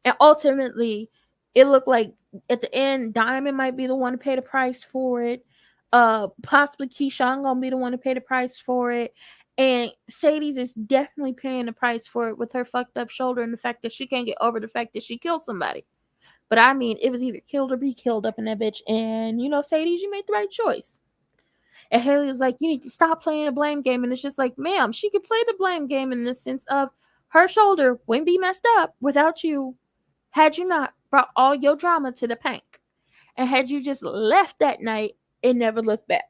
And ultimately, it looked like at the end, Diamond might be the one to pay the price for it. Possibly Keyshawn gonna be the one to pay the price for it. And Sadie's is definitely paying the price for it with her fucked up shoulder and the fact that she can't get over the fact that she killed somebody. But I mean, it was either killed or be killed up in that bitch. And, Sadie's, you made the right choice. And Haley was like, you need to stop playing the blame game. And it's just like, ma'am, she could play the blame game in the sense of her shoulder wouldn't be messed up without you, had you not brought all your drama to the Pank. And had you just left that night and never looked back.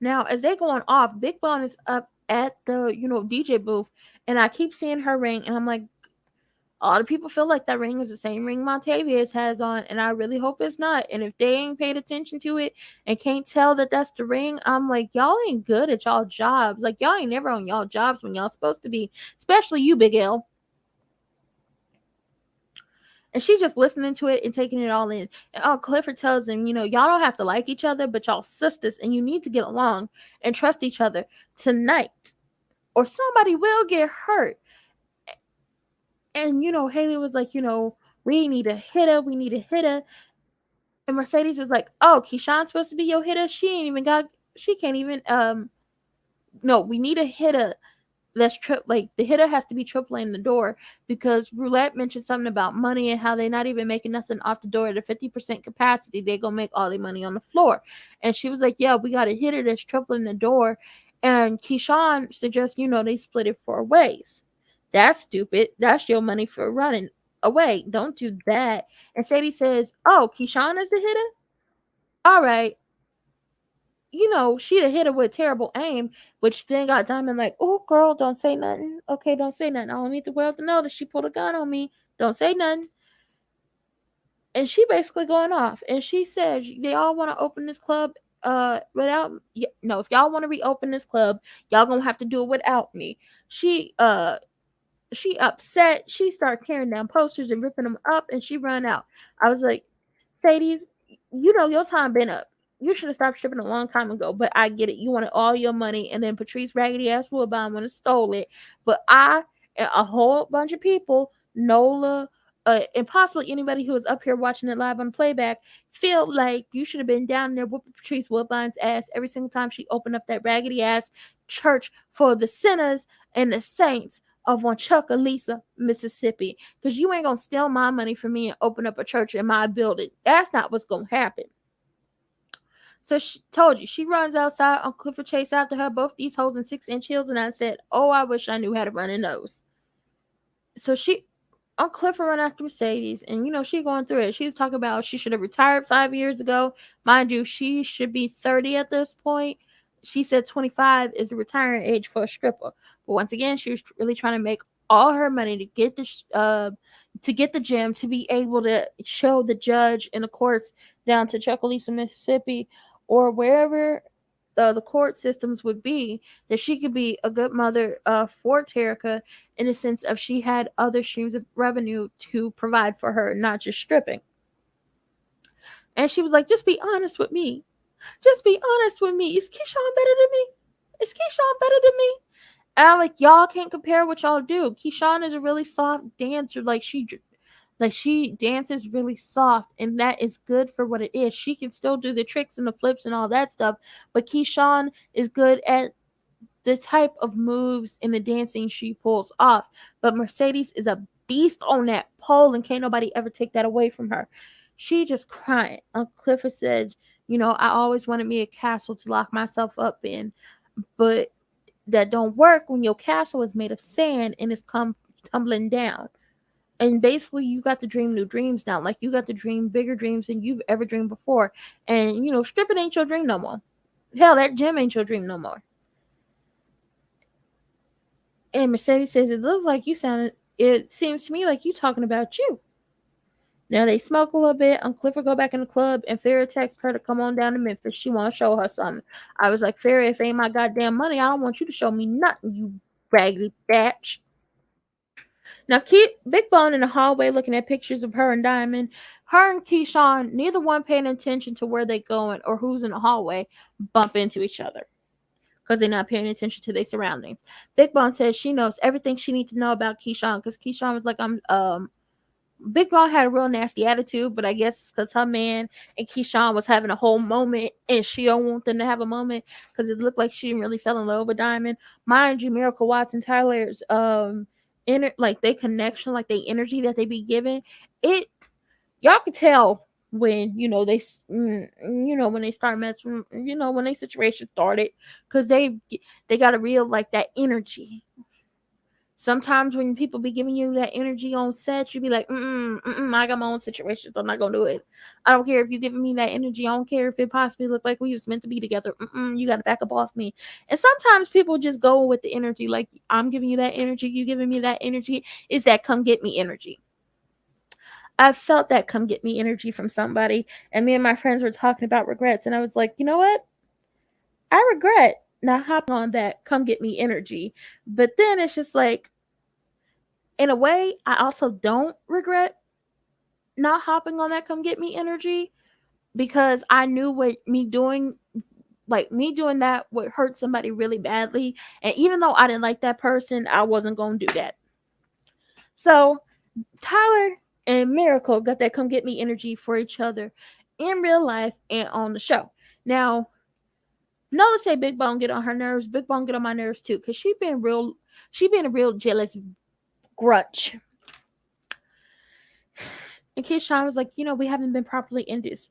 Now, as they going off, Big Bone is up at the, DJ booth, and I keep seeing her ring, and I'm like, all the people feel like that ring is the same ring Montavious has on, and I really hope it's not. And if they ain't paid attention to it and can't tell that that's the ring, I'm like, y'all ain't good at y'all jobs. Like, y'all ain't never on y'all jobs when y'all supposed to be, especially you, Big L. And she's just listening to it and taking it all in. And Clifford tells him, y'all don't have to like each other, but y'all sisters, and you need to get along and trust each other tonight, or somebody will get hurt. And Haley was like, we need a hitter, we need a hitter. And Mercedes was like, oh, Keyshawn's supposed to be your hitter. She can't even no, we need a hitter that's like the hitter has to be tripling the door, because Roulette mentioned something about money and how they're not even making nothing off the door at a 50% capacity. They're gonna make all their money on the floor. And she was like, yeah, we got a hitter that's tripling the door. And Keyshawn suggests, they split it 4 ways. That's stupid. That's your money for running away. Don't do that. And Sadie says, oh, Keyshawn is the hitter? All right. She'd have hit her with terrible aim, which then got Diamond like, oh, girl, don't say nothing. Okay, don't say nothing. I don't need the world to know that she pulled a gun on me. Don't say nothing. And she basically going off. And she said, they all want to open this club without, no, if y'all want to reopen this club, y'all gonna have to do it without me. She upset. She started tearing down posters and ripping them up, and she run out. I was like, Sadie's, your time been up. You should have stopped stripping a long time ago. But I get it. You wanted all your money, and then Patrice raggedy ass Woodbine would have stole it. But I and a whole bunch of people, Nola, and possibly anybody who was up here watching it live on playback, feel like you should have been down there whooping Patrice Woodbine's ass every single time she opened up that raggedy ass church for the sinners and the saints of Wanchuckalisa, Mississippi, because you ain't gonna steal my money from me and open up a church in my building. That's not what's gonna happen. So she told you, she runs outside. Uncle Clifford chased after her, both these hoes in 6-inch heels, and I said, oh, I wish I knew how to run in those. So Uncle Clifford run after Mercedes, and she going through it. She was talking about she should have retired 5 years ago. Mind you, she should be 30 at this point. She said 25 is the retiring age for a stripper. But once again, she was really trying to make all her money to get the gym, to be able to show the judge in the courts down to Chuckalisa, Mississippi, or wherever the court systems would be, that she could be a good mother for Terica, in the sense of she had other streams of revenue to provide for her, not just stripping. And she was like, just be honest with me. Just be honest with me. Is Keyshawn better than me? Is Keyshawn better than me? And I'm like, y'all can't compare what y'all do. Keyshawn is a really soft dancer. Like she dances really soft, and that is good for what it is. She can still do the tricks and the flips and all that stuff, but Keyshawn is good at the type of moves and the dancing she pulls off. But Mercedes is a beast on that pole, and can't nobody ever take that away from her. She just crying. Uncle Clifford says, I always wanted me a castle to lock myself up in, but that don't work when your castle is made of sand and it's tumbling down. And basically, you got to dream new dreams now. Like, you got to dream bigger dreams than you've ever dreamed before. And, stripping ain't your dream no more. Hell, that gym ain't your dream no more. And Mercedes says, it seems to me like you talking about you. Now they smoke a little bit. Uncle Clifford go back in the club, and Farrah texts her to come on down to Memphis. She want to show her something. I was like, Farrah, if it ain't my goddamn money, I don't want you to show me nothing, you raggedy batch. Now, keep Big Bone in the hallway looking at pictures of her and Diamond. Her and Keyshawn, neither one paying attention to where they going or who's in the hallway, bump into each other because they're not paying attention to their surroundings. Big Bone says she knows everything she needs to know about Keyshawn, because Keyshawn was like, Big Bone had a real nasty attitude, but I guess it's because her man and Keyshawn was having a whole moment, and she don't want them to have a moment because it looked like she didn't really fell in love with Diamond. Mind you, Miracle Watts and Tyler's like they connection, like they energy that they be giving, it y'all could tell when when they start messing, when they situation started, because they got a real like that energy. Sometimes when people be giving you that energy on set, you be like, I got my own situation, so I'm not gonna do it. I don't care if you giving me that energy. I don't care if it possibly look like we was meant to be together. You gotta back up off me. And sometimes people just go with the energy, like I'm giving you that energy, you giving me that energy. Is that come get me energy? I felt that come get me energy from somebody, and me and my friends were talking about regrets, and I was like, you know what? I regret not hopping on that come get me energy. But then it's just like, in a way, I also don't regret not hopping on that come get me energy, because I knew what me doing that would hurt somebody really badly. And even though I didn't like that person, I wasn't going to do that. So Tyler and Miracle got that come get me energy for each other in real life and on the show. Now, Nola say Big Bone get on her nerves. Big Bone get on my nerves too, cause she being a real jealous grudge. And Keyshawn was like, we haven't been properly introduced.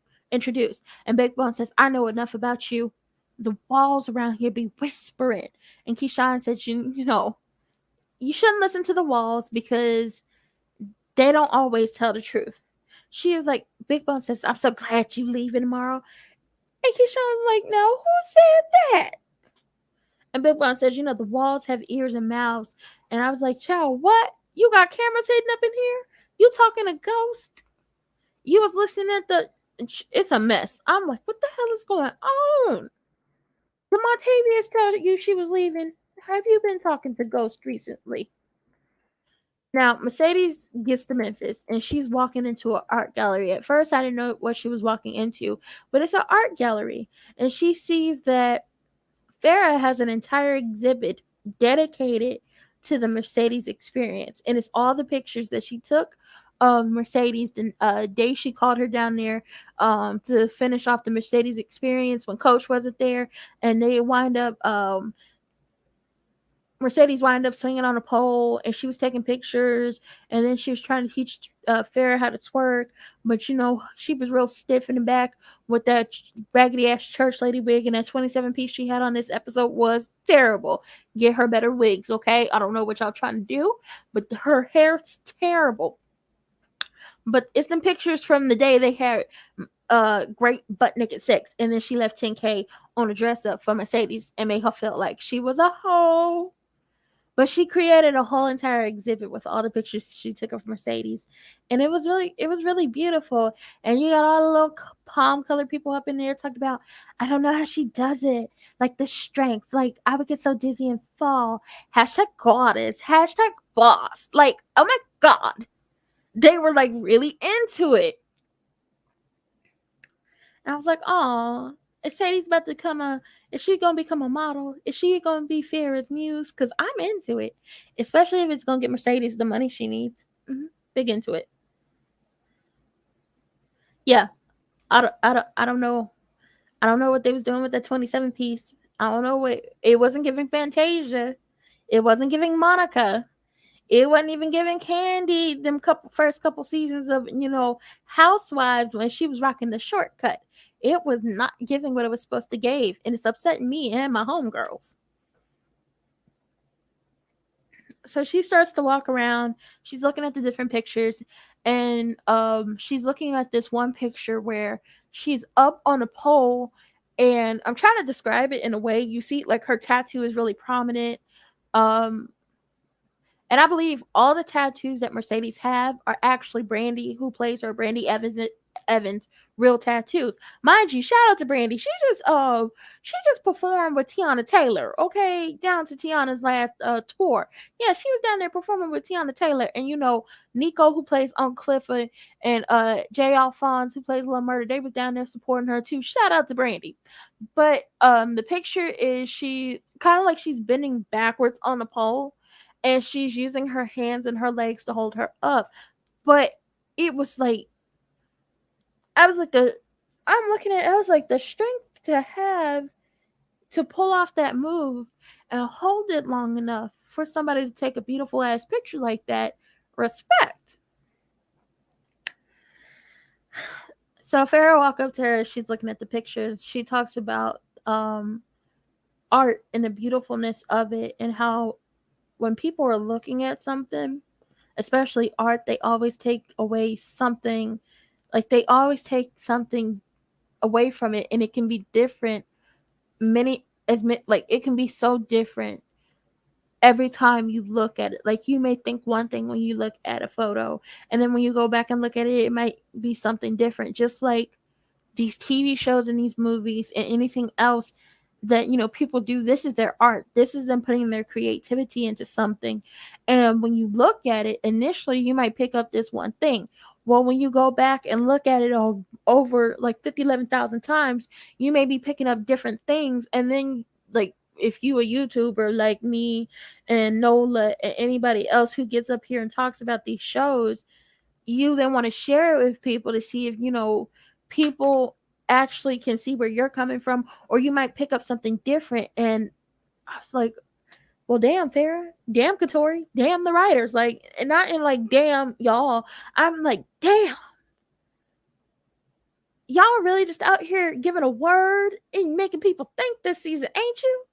And Big Bone says, I know enough about you. The walls around here be whispering. And Keyshawn said, you shouldn't listen to the walls because they don't always tell the truth. She was like, Big Bone says, I'm so glad you leaving tomorrow. And Keyshawn was like, no, who said that? And Big Bone says, the walls have ears and mouths. And I was like, child, what? You got cameras hidden up in here? You talking to ghost? You was listening at the... It's a mess. I'm like, what the hell is going on? Did Montavious tell you she was leaving? Have you been talking to Ghost recently? Now, Mercedes gets to Memphis, and she's walking into an art gallery. At first, I didn't know what she was walking into, but it's an art gallery. And she sees that Farrah has an entire exhibit dedicated to the Mercedes experience. And it's all the pictures that she took of Mercedes the day she called her down there to finish off the Mercedes experience when Coach wasn't there. And they wind up... Mercedes wound up swinging on a pole, and she was taking pictures, and then she was trying to teach Farrah how to twerk, but she was real stiff in the back with that raggedy ass church lady wig, and that 27 piece she had on this episode was terrible. Get her better wigs, okay? I don't know what y'all trying to do, but her hair's terrible. But it's them pictures from the day they had great butt naked sex, and then she left 10K on a dress up for Mercedes and made her feel like she was a hoe. But she created a whole entire exhibit with all the pictures she took of Mercedes, and it was really beautiful. And you got all the little palm colored people up in there talking about, I don't know how she does it, like the strength, like I would get so dizzy and fall. Hashtag goddess, hashtag boss. Like, oh my god, they were like really into it. And I was like, oh, is Sadie's about to come is she gonna become a model? Is she gonna be Farrah's muse? Because I'm into it, especially if it's gonna get Mercedes the money she needs. Big into it. Yeah, I don't know. I don't know what they was doing with that 27 piece. I don't know what it wasn't giving Fantasia. It wasn't giving Monica. It wasn't even giving Candy them first couple seasons of Housewives when she was rocking the shortcut. It was not giving what it was supposed to give, and it's upsetting me and my homegirls. So she starts to walk around. She's looking at the different pictures, and she's looking at this one picture where she's up on a pole, and I'm trying to describe it in a way you see like her tattoo is really prominent. And I believe all the tattoos that Mercedes have are actually Brandy, who plays her, Brandy Evans, real tattoos. Mind you, shout out to Brandy. She just performed with Tiana Taylor, okay? Down to Tiana's last tour. Yeah, she was down there performing with Tiana Taylor. And Nico, who plays Uncle Clifford, and Jay Alphonse, who plays Lil Murder, they was down there supporting her too. Shout out to Brandy. But the picture is she kind of like she's bending backwards on the pole, and she's using her hands and her legs to hold her up. But it was like, I'm looking at it, I was like, the strength to have to pull off that move and hold it long enough for somebody to take a beautiful ass picture like that, respect. So Farrah walked up to her, she's looking at the pictures. She talks about art and the beautifulness of it, and how when people are looking at something, especially art, they always take away something. Like, they always take something away from it, and it can be different. It can be so different every time you look at it. Like, you may think one thing when you look at a photo, and then when you go back and look at it, it might be something different. Just like these TV shows and these movies and anything else that people do, this is their art. This is them putting their creativity into something. And when you look at it initially, you might pick up this one thing. Well, when you go back and look at it all over like 11,000 times, you may be picking up different things. And then, like, if you a YouTuber like me and Nola and anybody else who gets up here and talks about these shows, you then want to share it with people to see if people actually can see where you're coming from, or you might pick up something different. And I was like, well, damn, Farrah, damn, Katori, damn, the writers, like, and not in like, damn, y'all. I'm like, damn, y'all are really just out here giving a word and making people think this season, ain't you?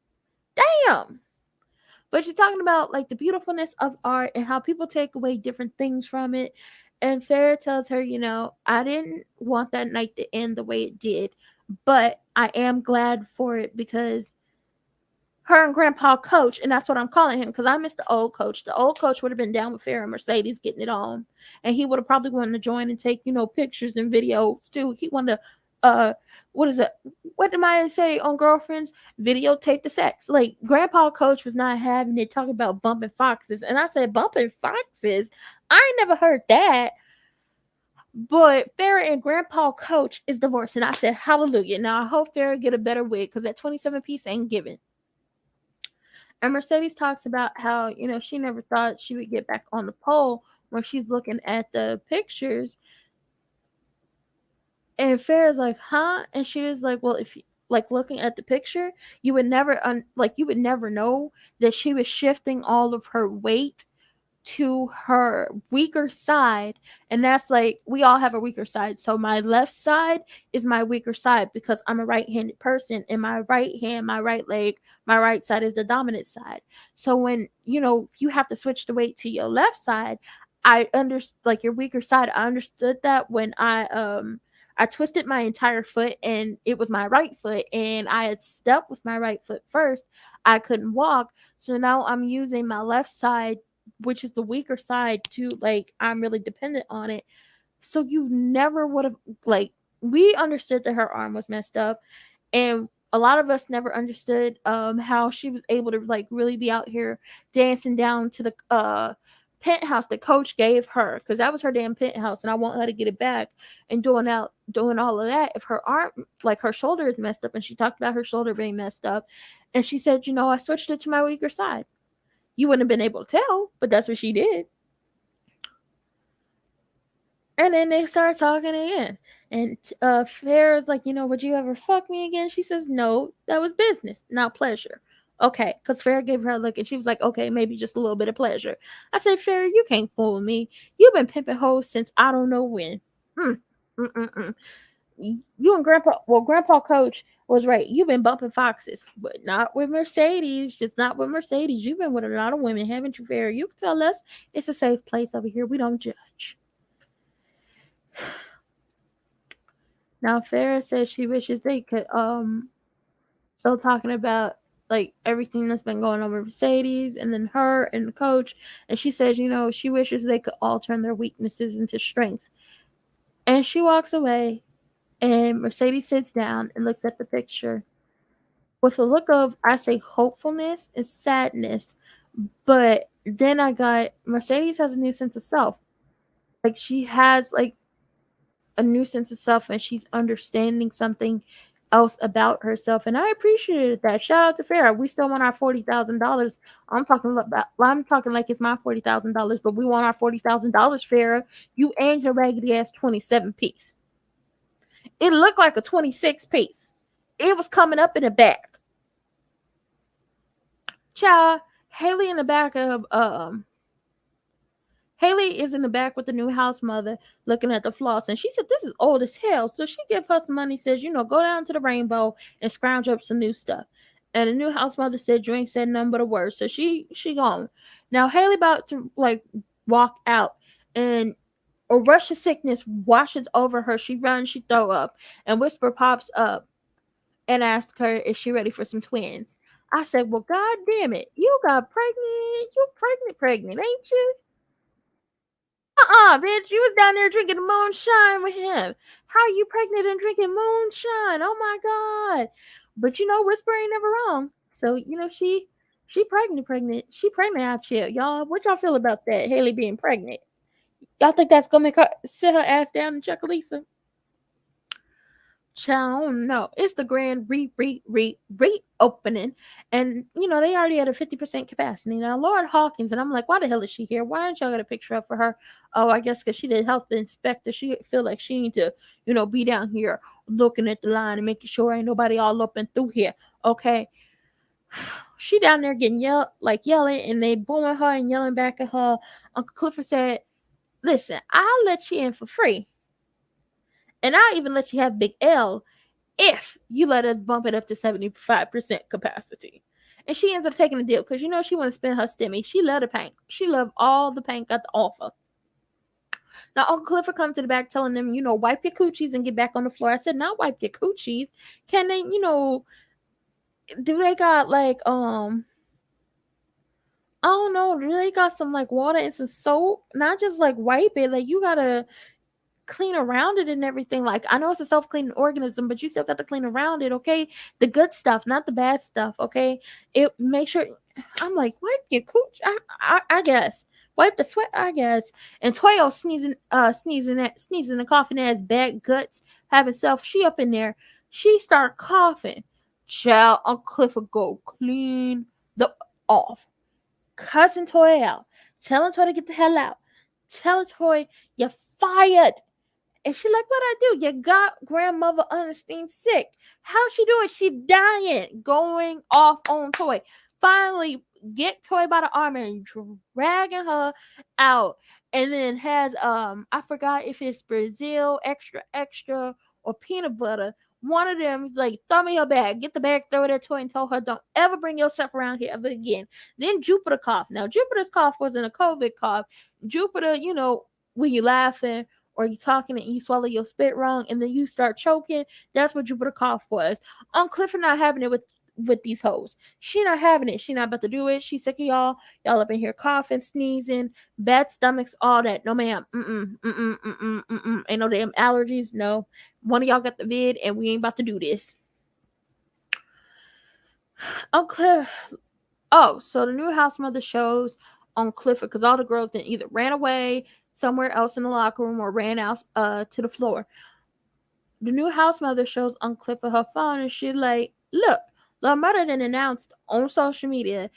Damn. But you're talking about like the beautifulness of art and how people take away different things from it. And Farrah tells her, I didn't want that night to end the way it did, but I am glad for it because her and Grandpa Coach, and that's what I'm calling him because I miss the old coach. The old coach would have been down with Farrah and Mercedes getting it on, and he would have probably wanted to join and take pictures and videos too. He wanted to what is it? What did Maya say on Girlfriends? Videotape the sex. Like Grandpa Coach was not having it, talking about bumping foxes, and I said bumping foxes. I ain't never heard that. But Farrah and Grandpa Coach is divorced, and I said hallelujah. Now I hope Farrah get a better wig because that 27 piece ain't given. And Mercedes talks about how, she never thought she would get back on the pole when she's looking at the pictures. And Farrah's like, huh? And she was like, well, if you like looking at the picture, you would never you would never know that she was shifting all of her weight to her weaker side. And that's like, we all have a weaker side. So my left side is my weaker side because I'm a right-handed person, and my right hand, my right leg, my right side is the dominant side. So when you have to switch the weight to your left side, I understand, like, your weaker side. I understood that when I twisted my entire foot and it was my right foot, and I had stepped with my right foot first. I couldn't walk. So now I'm using my left side, which is the weaker side, to like, I'm really dependent on it. So you never would have, like, we understood that her arm was messed up, and a lot of us never understood how she was able to like really be out here dancing down to the penthouse that Coach gave her, because that was her damn penthouse, and I want her to get it back, and doing all of that if her arm, like her shoulder, is messed up. And she talked about her shoulder being messed up, and she said, I switched it to my weaker side. You wouldn't have been able to tell, but that's what she did. And then they start talking again. And Farrah's like, would you ever fuck me again? She says, no, that was business, not pleasure. Okay, because Farrah gave her a look, and she was like, okay, maybe just a little bit of pleasure. I said, Farrah, you can't fool me. You've been pimping hoes since I don't know when. You and Grandpa Coach was right. You've been bumping foxes, but not with Mercedes. Just not with Mercedes. You've been with a lot of women, haven't you, Farrah? You can tell us. It's a safe place over here. We don't judge. Now, Farrah said she wishes they could still talking about like everything that's been going on with Mercedes and then her and the coach. And she says, she wishes they could all turn their weaknesses into strength. And she walks away, and Mercedes sits down and looks at the picture with a look of, I say, hopefulness and sadness. But then I got, Mercedes has a new sense of self. Like, she has like a new sense of self, and she's understanding something else about herself, and I appreciated that. Shout out to Farrah. We still want our $40,000. I'm talking like it's my $40,000, but we want our $40,000, Farrah. You and your raggedy ass 27 piece. It looked like a 26 piece. It was coming up in the back. Child, Haley in the back of Haley is in the back with the new house mother looking at the floss, and she said, this is old as hell. So she give her some money, says, go down to the Rainbow and scrounge up some new stuff. And the new house mother said, you ain't said nothing but a word. So she gone. Now Haley about to like walk out, and a rush of sickness washes over her. She runs, she throw up, and Whisper pops up and asks her, is she ready for some twins? I said, well, god damn it. You got pregnant. You pregnant, ain't you? Bitch, you was down there drinking moonshine with him. How are you pregnant and drinking moonshine? Oh my god. But Whisper ain't never wrong. So, she pregnant. She pregnant out here, y'all. What y'all feel about that? Haley being pregnant. Y'all think that's gonna make her sit her ass down and chuck Lisa? Child, I don't know. It's the grand reopening, and they already had a 50% capacity. Now, Lauren Hawkins, and I'm like, why the hell is she here? Why didn't y'all get a picture up for her? Oh, I guess because she did health inspector. She feel like she need to, be down here looking at the line and making sure ain't nobody all up and through here. Okay, she down there getting yelling, and they booing her and yelling back at her. Uncle Clifford said, "Listen, I'll let you in for free, and I'll even let you have Big L if you let us bump it up to 75% capacity." And she ends up taking the deal because she want to spend her stimmy. She love the paint. She love all the paint got to offer. Now Uncle Clifford comes to the back telling them, wipe your coochies and get back on the floor. I said, not wipe your coochies. Can they, do they got like I don't know, do they got some like water and some soap? Not just like wipe it. Like you gotta clean around it and everything. Like I know it's a self-cleaning organism, but you still got to clean around it, okay? The good stuff, not the bad stuff, okay? It make sure. I'm like, wipe your cooch. I guess wipe the sweat, I guess. And Toyo sneezing and coughing ass bad guts, having self. She up in there. She start coughing. Child, Uncle Clifford go clean the off, cussing Toy out, telling Toy to get the hell out, telling Toy you're fired. And she like, what I do? You got grandmother Ernestine sick. How's she doing? She dying. Going off on Toy. Finally, get Toy by the arm and dragging her out. And then has I forgot if it's Brazil extra extra or peanut butter. One of them is like, throw me your bag. Get the bag, throw it at Toy, and tell her, don't ever bring yourself around here ever again. Then Jupiter cough. Now Jupiter's cough wasn't a COVID cough. Jupiter, when you laughing or you talking and you swallow your spit wrong and then you start choking, that's what Jupiter cough was. Clifford not having it with these hoes. She not having it. She not about to do it. She sick of y'all. Y'all up in here coughing, sneezing, bad stomachs, all that. No ma'am. Ain't no damn allergies. No. One of y'all got the vid and we ain't about to do this. Uncle. Oh, so the new house mother shows on Clifford because all the girls then either ran away somewhere else in the locker room or ran out to the floor. The new house mother shows on Clifford her phone and she like, look, the mother then announced on social media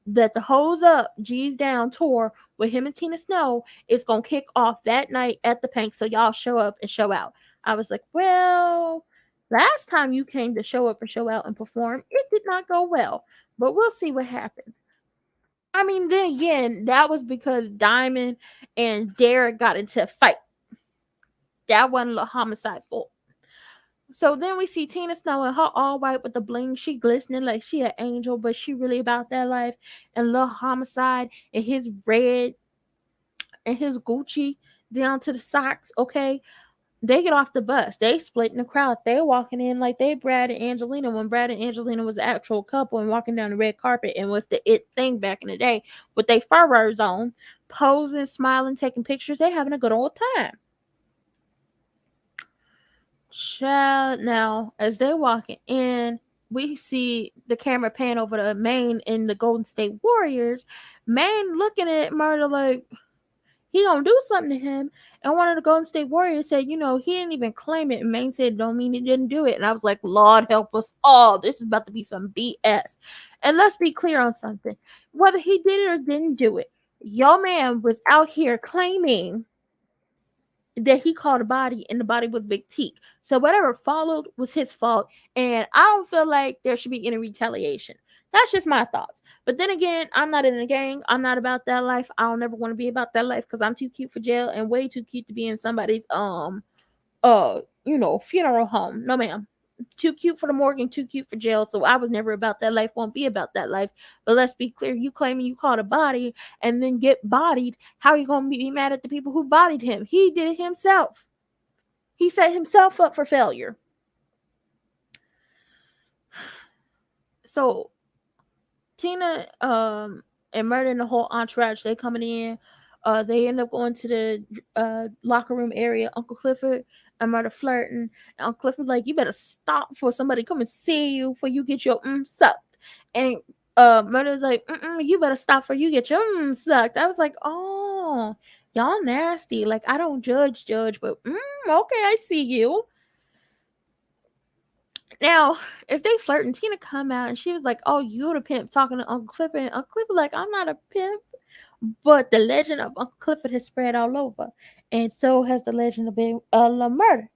that the Hose Up, G's Down tour with him and Tina Snow is gonna kick off that night at the Pink, so y'all show up and show out. I was like, well, last time you came to show up and show out and perform, it did not go well, but we'll see what happens. I mean, then again, that was because Diamond and Derek got into a fight. That wasn't a homicide fault. So then we see Tina Snow and her all white with the bling. She glistening like she an angel, but she really about that life. And Lil Homicide and his red and his Gucci down to the socks. Okay, they get off the bus. They split in the crowd. They walking in like they Brad and Angelina when Brad and Angelina was an actual couple and walking down the red carpet and was the it thing back in the day with their furrows on, posing, smiling, taking pictures. They having a good old time. Child, now as they're walking in, we see the camera pan over to Maine and the Golden State Warriors. Maine looking at Murder like he gonna do something to him. And one of the Golden State Warriors said, he didn't even claim it. And Maine said, don't mean he didn't do it. And I was like, Lord help us all. This is about to be some BS. And let's be clear on something. Whether he did it or didn't do it, your man was out here claiming that he called a body and the body was Big Teak. So whatever followed was his fault. And I don't feel like there should be any retaliation. That's just my thoughts. But then again, I'm not in a gang. I'm not about that life. I don't ever want to be about that life because I'm too cute for jail and way too cute to be in somebody's funeral home. No ma'am. Too cute for the morgue and too cute for jail. So I was never about that life, won't be about that life. But let's be clear, you claiming you caught a body and then get bodied, how are you going to be mad at the people who bodied him? He did it himself. He set himself up for failure. So Tina and Murder and the whole entourage, they coming in. They end up going to the locker room area. Uncle Clifford and Murder flirting. And Uncle Clifford's like, you better stop before somebody come and see you before you get your sucked. And Murder's like, you better stop before you get your sucked. I was like, oh, y'all nasty. Like, I don't judge, but okay, I see you. Now, as they flirting, Tina come out and she was like, "Oh, you the pimp," talking to Uncle Clifford. And Uncle Clifford like, "I'm not a pimp," but the legend of Uncle Clifford has spread all over, and so has the legend of Big La Murder,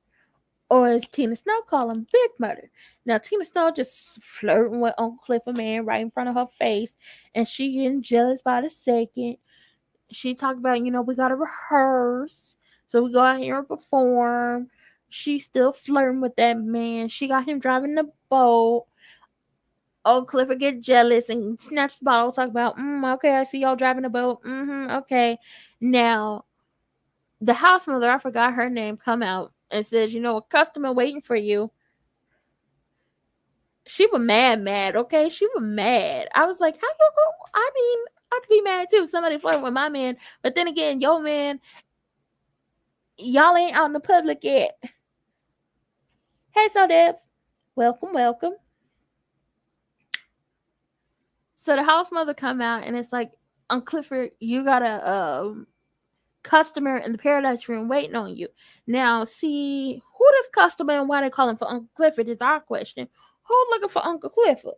or as Tina Snow call him, Big Murder. Now, Tina Snow just flirting with Uncle Clifford, man, right in front of her face, and she getting jealous by the second. She talked about, we gotta rehearse, so we go out here and perform. She's still flirting with that man. She got him driving the boat. Oh, Clifford get jealous and snatch the bottle. Talk about, okay, I see y'all driving the boat. Okay. Now, the house mother, I forgot her name, come out and says, a customer waiting for you. She was mad, okay? She was mad. I was like, how you go? I mean, I'd be mad too. Somebody flirting with my man. But then again, yo man, y'all ain't out in the public yet. Hey, so Deb, welcome. So the house mother come out and it's like, Clifford, you got a customer in the paradise room waiting on you. Now, see who this customer and why they calling for Uncle Clifford is our question. Who looking for Uncle Clifford?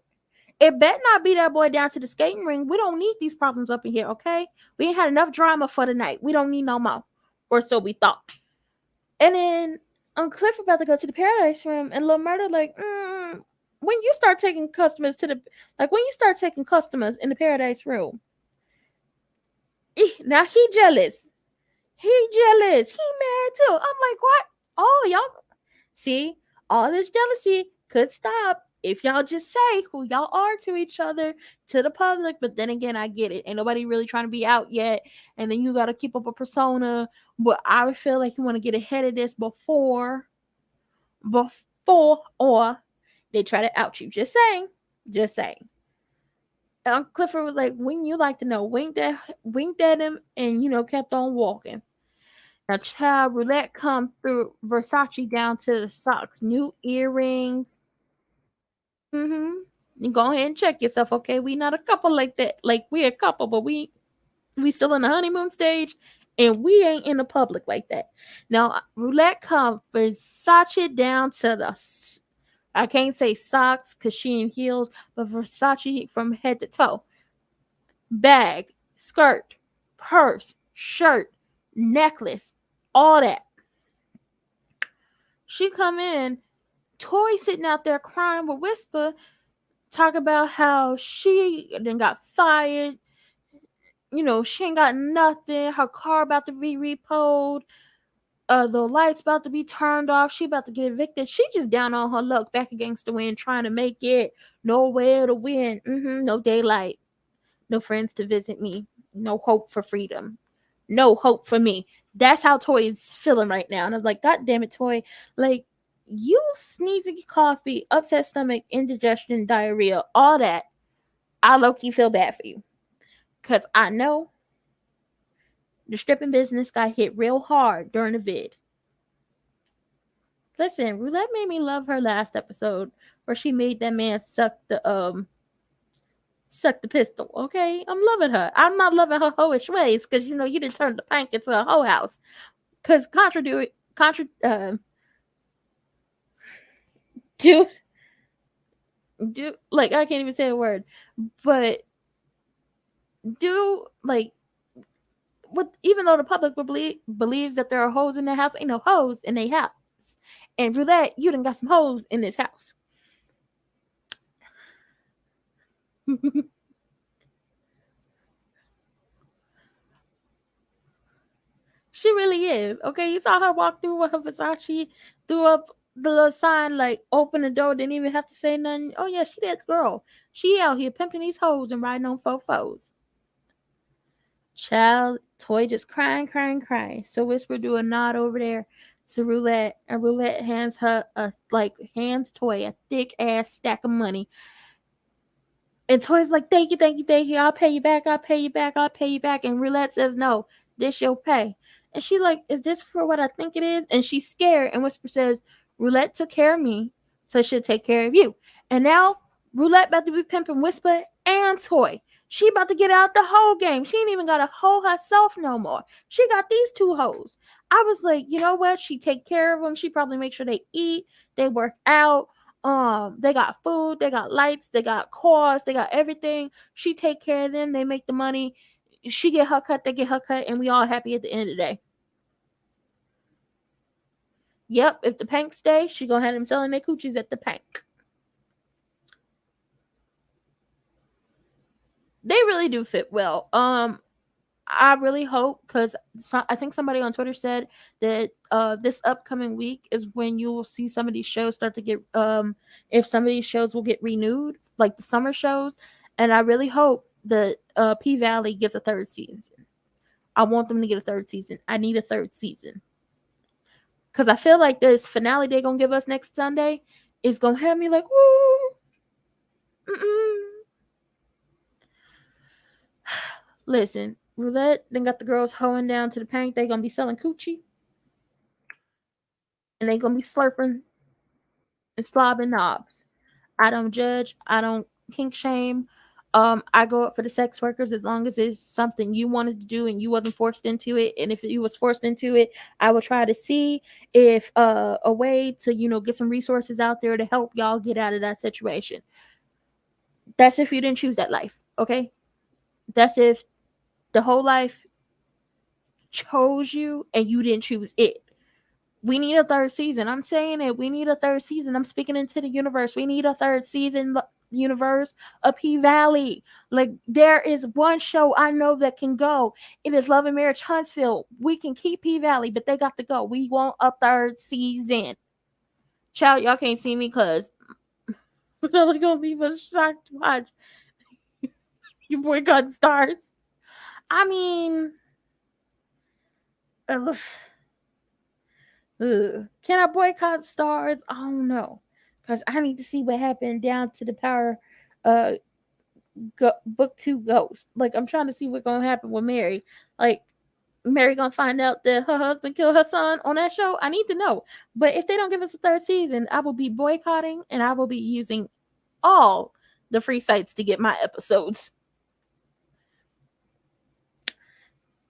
It better not be that boy down to the skating ring. We don't need these problems up in here, okay? We ain't had enough drama for the night. We don't need no more. Or so we thought. And then Uncle Cliff about to go to the paradise room, and Lil Murder like, when you start taking customers in the paradise room, now he jealous. He jealous. He mad too. I'm like, what? Oh, y'all see, all this jealousy could stop if y'all just say who y'all are to each other, to the public. But then again, I get it. Ain't nobody really trying to be out yet. And then you got to keep up a persona. But I would feel like you want to get ahead of this before or they try to out you. Just saying. Just saying. Clifford was like, when you like to know, winked at him and, kept on walking. Now, child, roulette come through Versace down to the socks. New earrings. You go ahead and check yourself, okay? We not a couple like that. Like, we a couple, but we still in the honeymoon stage, and we ain't in the public like that. Now, roulette come Versace down to the, I can't say socks because she in heels, but Versace from head to toe. Bag, skirt, purse, shirt, necklace, all that. She come in, Toy sitting out there crying with Whisper, talk about how she then got fired. She ain't got nothing. Her car about to be repoed. The lights about to be turned off. She about to get evicted. She just down on her luck, back against the wind, trying to make it. Nowhere to win. No daylight. No friends to visit me. No hope for freedom. No hope for me. That's how Toy is feeling right now. And I was like, God damn it, Toy. Like, you sneezing coffee, upset stomach, indigestion, diarrhea, all that. I low-key feel bad for you. Because I know the stripping business got hit real hard during the vid. Listen, Roulette made me love her last episode where she made that man suck the pistol. Okay, I'm loving her. I'm not loving her hoish ways because you didn't turn the pank into a hoe house. Because do like I can't even say the word, but do like what? Even though the public believes that there are hoes in their house, ain't no hoes in their house. And Roulette, you done got some hoes in this house. She really is. Okay, you saw her walk through with her Versace, threw up the little sign like open the door, didn't even have to say nothing. Oh yeah, she that girl. She out here pimping these hoes and riding on fofos. Child, Toy just crying. So Whisper do a nod over there to Roulette, and Roulette hands Toy a thick ass stack of money. And Toy's like, thank you. I'll pay you back. And Roulette says, no, this your pay. And she like, is this for what I think it is? And she's scared. And Whisper says, Roulette took care of me, so she'll take care of you. And now Roulette about to be pimping Whisper and Toy. She about to get out the whole game. She ain't even got to hoe herself no more. She got these two hoes. I was like, you know what? She take care of them. She probably make sure they eat, they work out, They got food, they got lights, they got cars, they got everything. She take care of them, they make the money. She get her cut, they get her cut, and we all happy at the end of the day. Yep, if the Pank stay, she gonna have them selling their coochies at the Pank. They really do fit well. I really hope, because I think somebody on Twitter said that this upcoming week is when you will see some of these shows start to get if some of these shows will get renewed, like the summer shows. And I really hope that P Valley gets a third season. I want them to get a third season. I need a third season, because I feel like this finale they're gonna give us next Sunday is gonna have me like, woo. Listen, Roulette then got the girls hoeing down to the Pank. They gonna be selling coochie, and they gonna be slurping and slobbing knobs. I don't judge. I don't kink shame. I go up for the sex workers as long as it's something you wanted to do and you wasn't forced into it. And if you was forced into it, I will try to see if a way to, get some resources out there to help y'all get out of that situation. That's if you didn't choose that life, okay? That's if the whole life chose you and you didn't choose it. We need a third season. I'm saying it. We need a third season. I'm speaking into the universe. We need a third season universe of P Valley. Like, there is one show I know that can go. It is Love and Marriage Huntsville. We can keep P Valley, but they got to go. We want a third season. Child, y'all can't see me because we're only gonna leave us shocked to watch you boycott Starz. I mean, ugh. Can I boycott Starz? I don't know, because I need to see what happened down to the power book 2 ghost. Like, I'm trying to see what's gonna happen with Mary. Like, Mary gonna find out that her husband killed her son on that show? I need to know. But if they don't give us a third season, I will be boycotting, and I will be using all the free sites to get my episodes.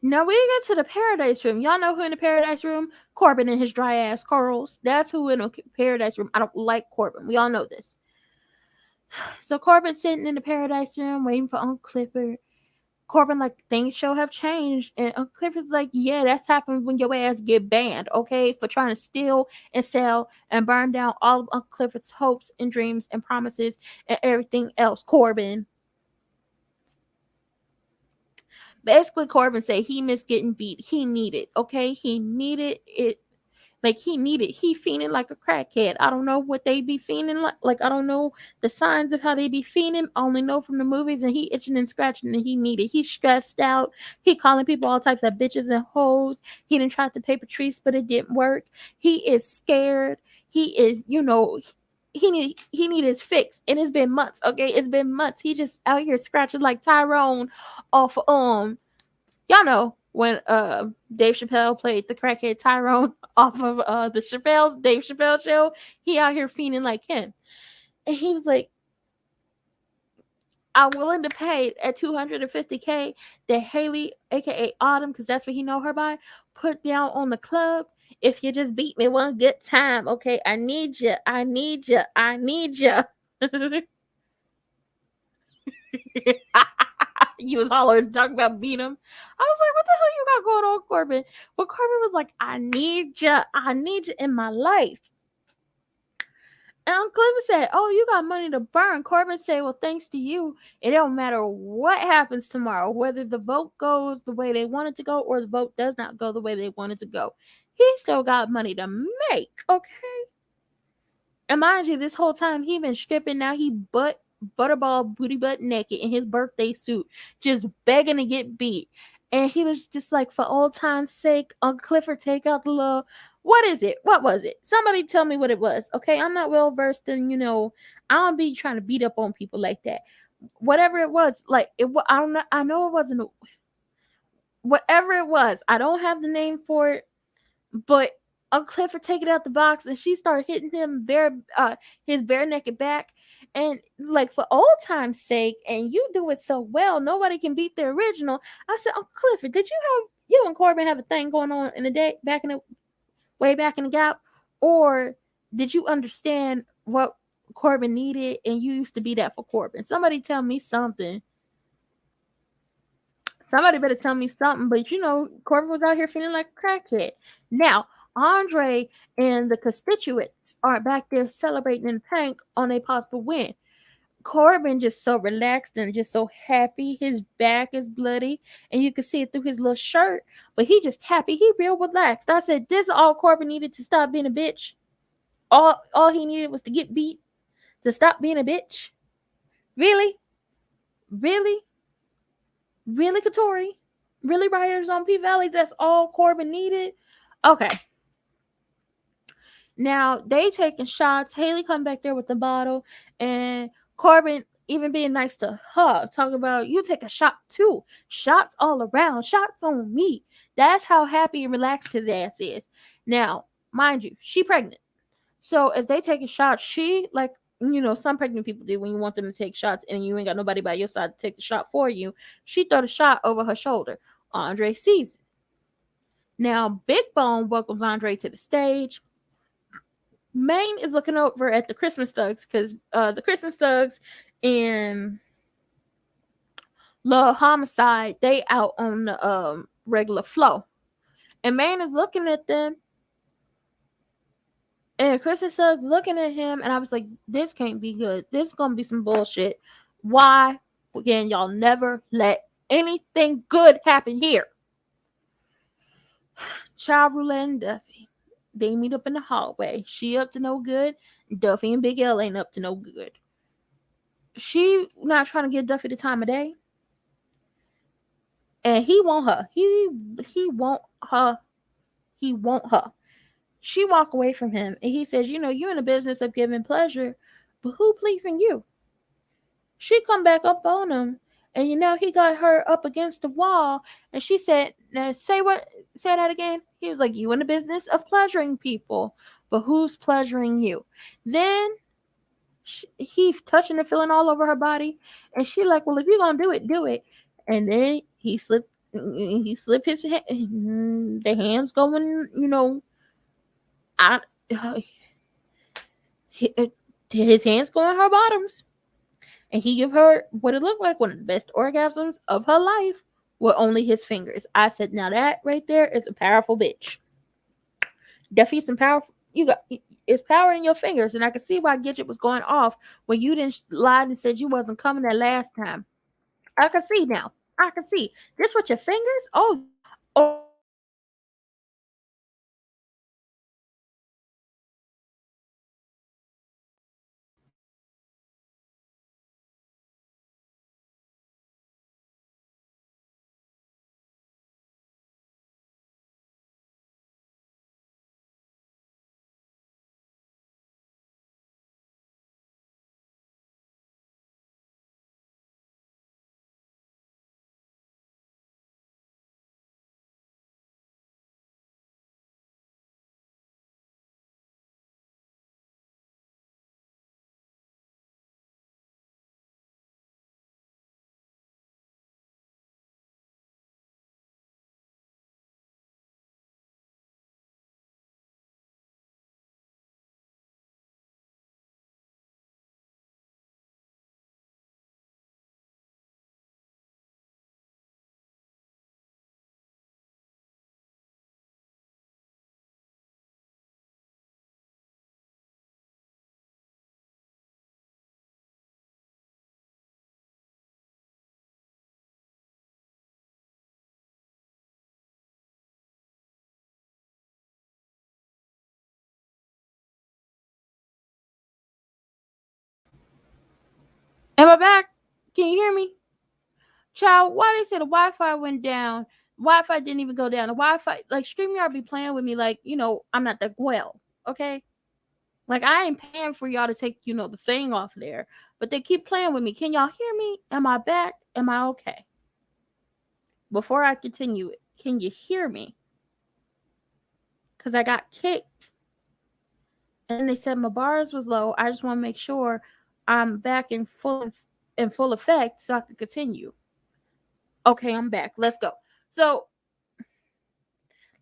Now we get to the Paradise Room. Y'all know who in the Paradise Room? Corbin and his dry ass curls. That's who in the Paradise Room. I don't like Corbin. We all know this. So Corbin's sitting in the Paradise Room waiting for Uncle Clifford. Corbin like, things show have changed. And Uncle Clifford's like, yeah, that's happened when your ass get banned, okay? For trying to steal and sell and burn down all of Uncle Clifford's hopes and dreams and promises and everything else, Corbin. Basically, Corbin said he missed getting beat. He needed, okay? He needed it. Like, he fiending like a crackhead. I don't know what they be fiending like. Like, I don't know the signs of how they be fiending. I only know from the movies, and he itching and scratching, and he needed. He's stressed out. He calling people all types of bitches and hoes. He didn't try to pay Patrice, but it didn't work. He is scared. He is, he need his fix, and it's been months. Okay, it's been months. He just out here scratching like Tyrone off y'all know when Dave Chappelle played the crackhead Tyrone off of the Dave Chappelle show. He out here fiending like him, and he was like, I'm willing to pay at $250K that Haley, aka Autumn, because that's what he know her by, put down on the club. If you just beat me one good time, okay? I need you. I need you. I need you. You was hollering, talking about beat him. I was like, what the hell you got going on, Corbin? But Corbin was like, I need you. I need you in my life. And Uncle Clifford said, oh, you got money to burn. Corbin said, well, thanks to you, it don't matter what happens tomorrow, whether the vote goes the way they want it to go or the vote does not go the way they want it to go. He still got money to make, okay? And mind you, this whole time he been stripping. Now he butterball booty butt naked in his birthday suit, just begging to get beat. And he was just like, for old time's sake, Uncle Clifford, take out the little, what is it? What was it? Somebody tell me what it was. Okay, I'm not well versed in, I don't be trying to beat up on people like that. Whatever it was, like I don't know. I know it wasn't. Whatever it was, I don't have the name for it, but Uncle Clifford take it out the box, and she started hitting him his bare naked back. And like, for old time's sake, and you do it so well, nobody can beat the original. I said, Uncle Clifford, did you and Corbin have a thing going on in the day way back in the gap, or did you understand what Corbin needed, and you used to be that for Corbin. Somebody tell me something. Somebody better tell me something. But Corbin was out here feeling like a crackhead. Now, Andre and the constituents are back there celebrating in pink on a possible win. Corbin just so relaxed and just so happy. His back is bloody, and you can see it through his little shirt. But he just happy. He real relaxed. I said, this is all Corbin needed to stop being a bitch. All he needed was to get beat to stop being a bitch. Really, really, really, Katori, really, writers on P Valley. That's all Corbin needed. Okay. Now they taking shots. Haley come back there with the bottle, and Corbin even being nice to her, talking about you take a shot too. Shots all around. Shots on me. That's how happy and relaxed his ass is. Now, mind you, she pregnant. So as they take a shot, she like some pregnant people do when you want them to take shots and you ain't got nobody by your side to take the shot for you. She throw the shot over her shoulder. Andre sees it. Now Big Bone welcomes Andre to the stage. Maine is looking over at the Christmas thugs because the Christmas thugs and Love Homicide, they out on the regular flow. And Maine is looking at them. And Christmas thugs looking at him, and I was like, this can't be good. This is going to be some bullshit. Why? Again, y'all never let anything good happen here. Child Roulette and Duffy. They meet up in the hallway. She up to no good. Duffy and Big L ain't up to no good. She not trying to give Duffy the time of day. And he want her. He want her. He want her. She walk away from him, and he says, you're in the business of giving pleasure, but who pleasing you? She come back up on him, and he got her up against the wall, and she said, now say that again. He was like, you in the business of pleasuring people, but who's pleasuring you? Then he touching and feeling all over her body, and she like, well, if you're gonna do it, do it. And then he slipped his the hands going, out. His hands go in her bottoms, and he give her what it looked like one of the best orgasms of her life with only his fingers. I said, now that right there is a powerful bitch. Duffy's some powerful. You got it's power in your fingers, and I could see why Gidget was going off when you didn't lie and said you wasn't coming that last time. I can see now. I can see this with your fingers. Oh, am I back? Can you hear me? Child, why they say the Wi-Fi went down? Wi-Fi didn't even go down. The Wi-Fi, like StreamYard be playing with me like, I'm not that well, okay? Like I ain't paying for y'all to take, the thing off there. But they keep playing with me. Can y'all hear me? Am I back? Am I okay? Before I continue, can you hear me? Because I got kicked. And they said my bars was low. I just want to make sure I'm back in full effect so I can continue. Okay, I'm back. Let's go. So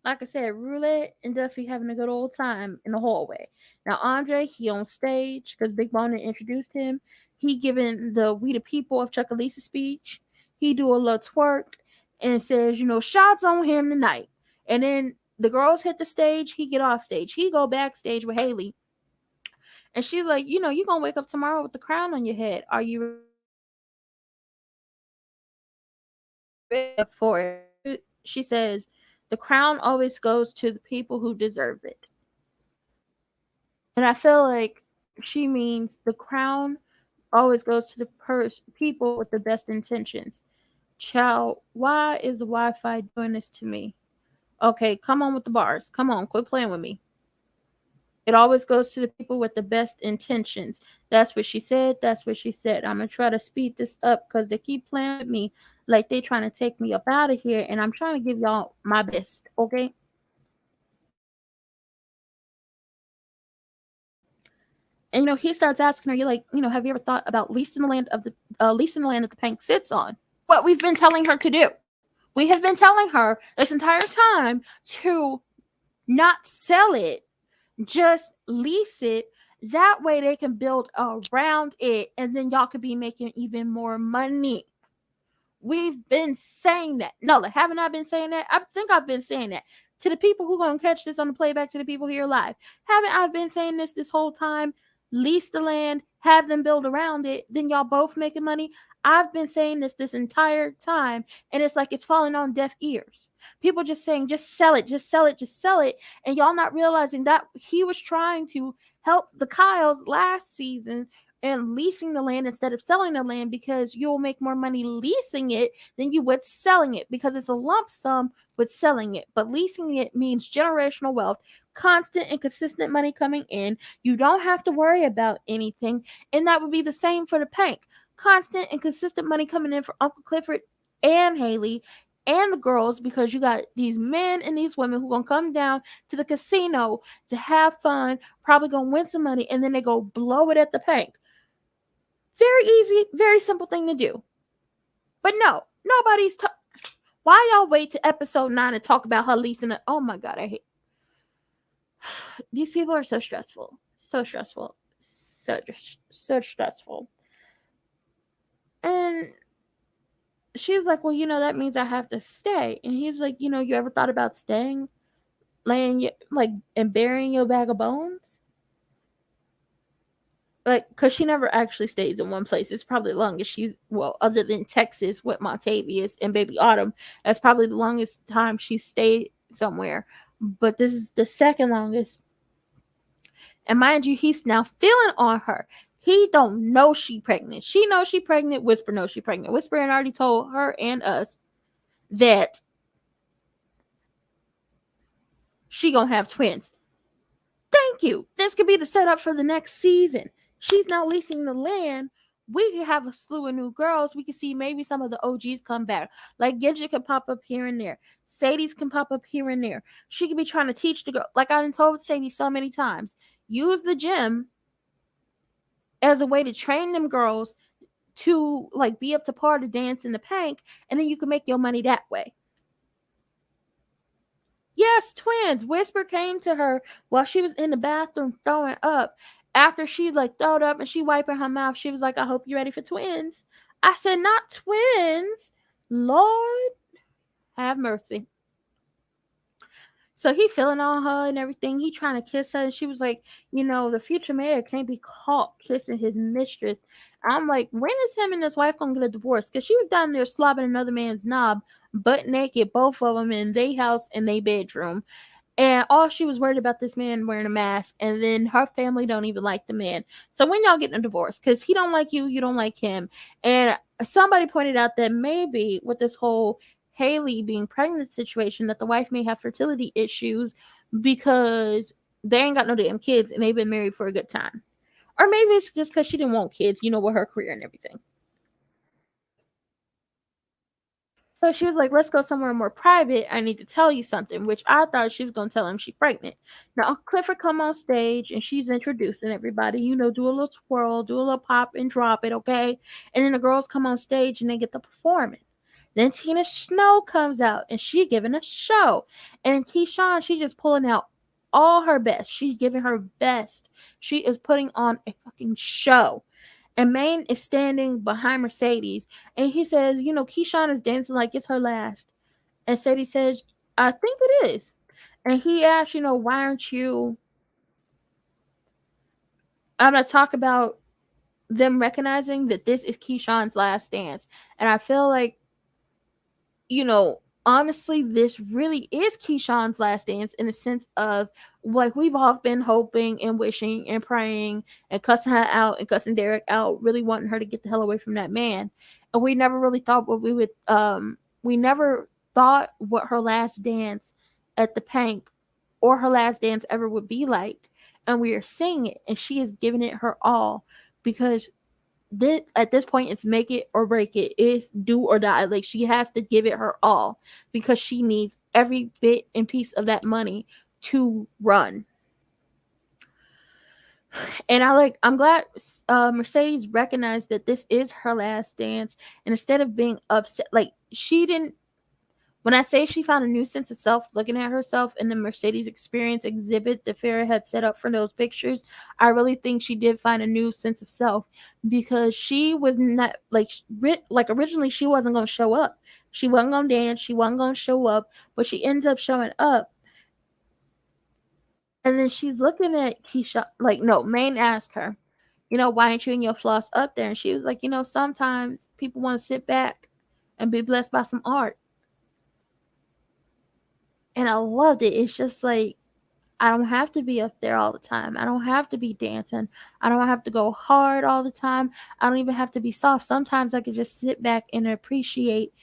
Like I said, Roulette and Duffy having a good old time in the hallway. Now Andre, he on stage because Big Bone introduced him. He giving the "We the People" of Chuckalisa speech. He do a little twerk and says, shots on him tonight. And then the girls hit the stage. He get off stage. He go backstage with Haley, and she's like, you gonna wake up tomorrow with the crown on your head. Are you ready for it? She says, the crown always goes to the people who deserve it. And I feel like she means the crown always goes to the people with the best intentions. Child, why is the Wi-Fi doing this to me? Okay, come on with the bars. Come on, quit playing with me. It always goes to the people with the best intentions. That's what she said. That's what she said. I'm going to try to speed this up because they keep playing with me like they trying to take me up out of here. And I'm trying to give y'all my best, okay? And he starts asking her, "You're like, have you ever thought about leasing the land that the bank sits on?" What we've been telling her to do. We have been telling her this entire time to not sell it, just lease it. That way they can build around it, and then y'all could be making even more money. We've been saying that. No, haven't I been saying that? I think I've been saying that to the people who gonna catch this on the playback, to the people here live. Haven't I been saying this whole time? Lease the land, have them build around it, then y'all both making money. I've been saying this entire time, and it's like it's falling on deaf ears. People just saying, just sell it, just sell it, just sell it, and y'all not realizing that he was trying to help the Kyles last season and leasing the land instead of selling the land, because you'll make more money leasing it than you would selling it, because it's a lump sum with selling it. But leasing it means generational wealth, constant and consistent money coming in. You don't have to worry about anything. And that would be the same for the bank. Constant and consistent money coming in for Uncle Clifford and Haley and the girls, because you got these men and these women who gonna come down to the casino to have fun, probably gonna win some money, and then they go blow it at the bank. Very easy, very simple thing to do. But no, nobody's. Why y'all wait to episode 9 to talk about her leasing it? Oh my god, I hate. These people are so stressful. So stressful. So stressful. And she's like, well, that means I have to stay. And he's like, you ever thought about staying? Laying your, like, and burying your bag of bones? Like, because she never actually stays in one place. It's probably the longest she's, well, other than Texas with Montavious and Baby Autumn, that's probably the longest time she stayed somewhere. But this is the second longest. And mind you, he's now feeling on her. He don't know she pregnant. She knows she pregnant. Whisper knows she pregnant. Whisper and already told her and us that she gonna have twins. Thank you. This could be the setup for the next season. She's now leasing the land. We could have a slew of new girls. We could see maybe some of the OGs come back. Like Gidget could pop up here and there. Sadie's can pop up here and there. She could be trying to teach the girl. Like I done told Sadie so many times. Use the gym as a way to train them girls to like be up to par to dance in the pank, and then you can make your money that way. Yes, twins. Whisper came to her while she was in the bathroom throwing up. After she like throwed up and she wiping her mouth, she was like, I hope you're ready for twins. I said, not twins. Lord, have mercy. So he feeling on her and everything. He trying to kiss her. And she was like, the future mayor can't be caught kissing his mistress. I'm like, when is him and his wife going to get a divorce? Because she was down there slobbing another man's knob, butt naked, both of them in their house and their bedroom. And all she was worried about this man wearing a mask. And then her family don't even like the man. So when y'all getting a divorce? Because he don't like you, you don't like him. And somebody pointed out that maybe with this whole Haley being pregnant situation, that the wife may have fertility issues because they ain't got no damn kids and they've been married for a good time. Or maybe it's just because she didn't want kids, with her career and everything. So she was like, let's go somewhere more private. I need to tell you something, which I thought she was going to tell him she's pregnant. Now, Clifford come on stage and she's introducing everybody, do a little twirl, do a little pop and drop it, okay? And then the girls come on stage and they get the performing. Then Tina Snow comes out and she giving a show. And Keyshawn, she just pulling out all her best. She's giving her best. She is putting on a fucking show. And Maine is standing behind Mercedes. And he says, Keyshawn is dancing like it's her last. And Sadie says, I think it is. And he asks, why aren't you... I'm going to talk about them recognizing that this is Keyshawn's last dance. And I feel like, honestly, this really is Keyshawn's last dance in the sense of, like, we've all been hoping and wishing and praying and cussing her out and cussing Derek out, really wanting her to get the hell away from that man. And we never really thought we never thought what her last dance at the Pank or her last dance ever would be like. And we are seeing it, and she is giving it her all, because at this point it's make it or break it. It's do or die. Like, she has to give it her all because she needs every bit and piece of that money to run. And I'm glad Mercedes recognized that this is her last dance, and instead of being upset, like, she didn't... When I say she found a new sense of self looking at herself in the Mercedes experience exhibit that Farrah had set up for those pictures, I really think she did find a new sense of self, because she was not like originally she wasn't going to show up. She wasn't going to dance. She wasn't going to show up, but she ends up showing up. And then she's looking at Keisha, like, no, Maine asked her, why aren't you and your floss up there? And she was like, sometimes people want to sit back and be blessed by some art. And I loved it. It's just like, I don't have to be up there all the time. I don't have to be dancing. I don't have to go hard all the time. I don't even have to be soft. Sometimes I could just sit back and appreciate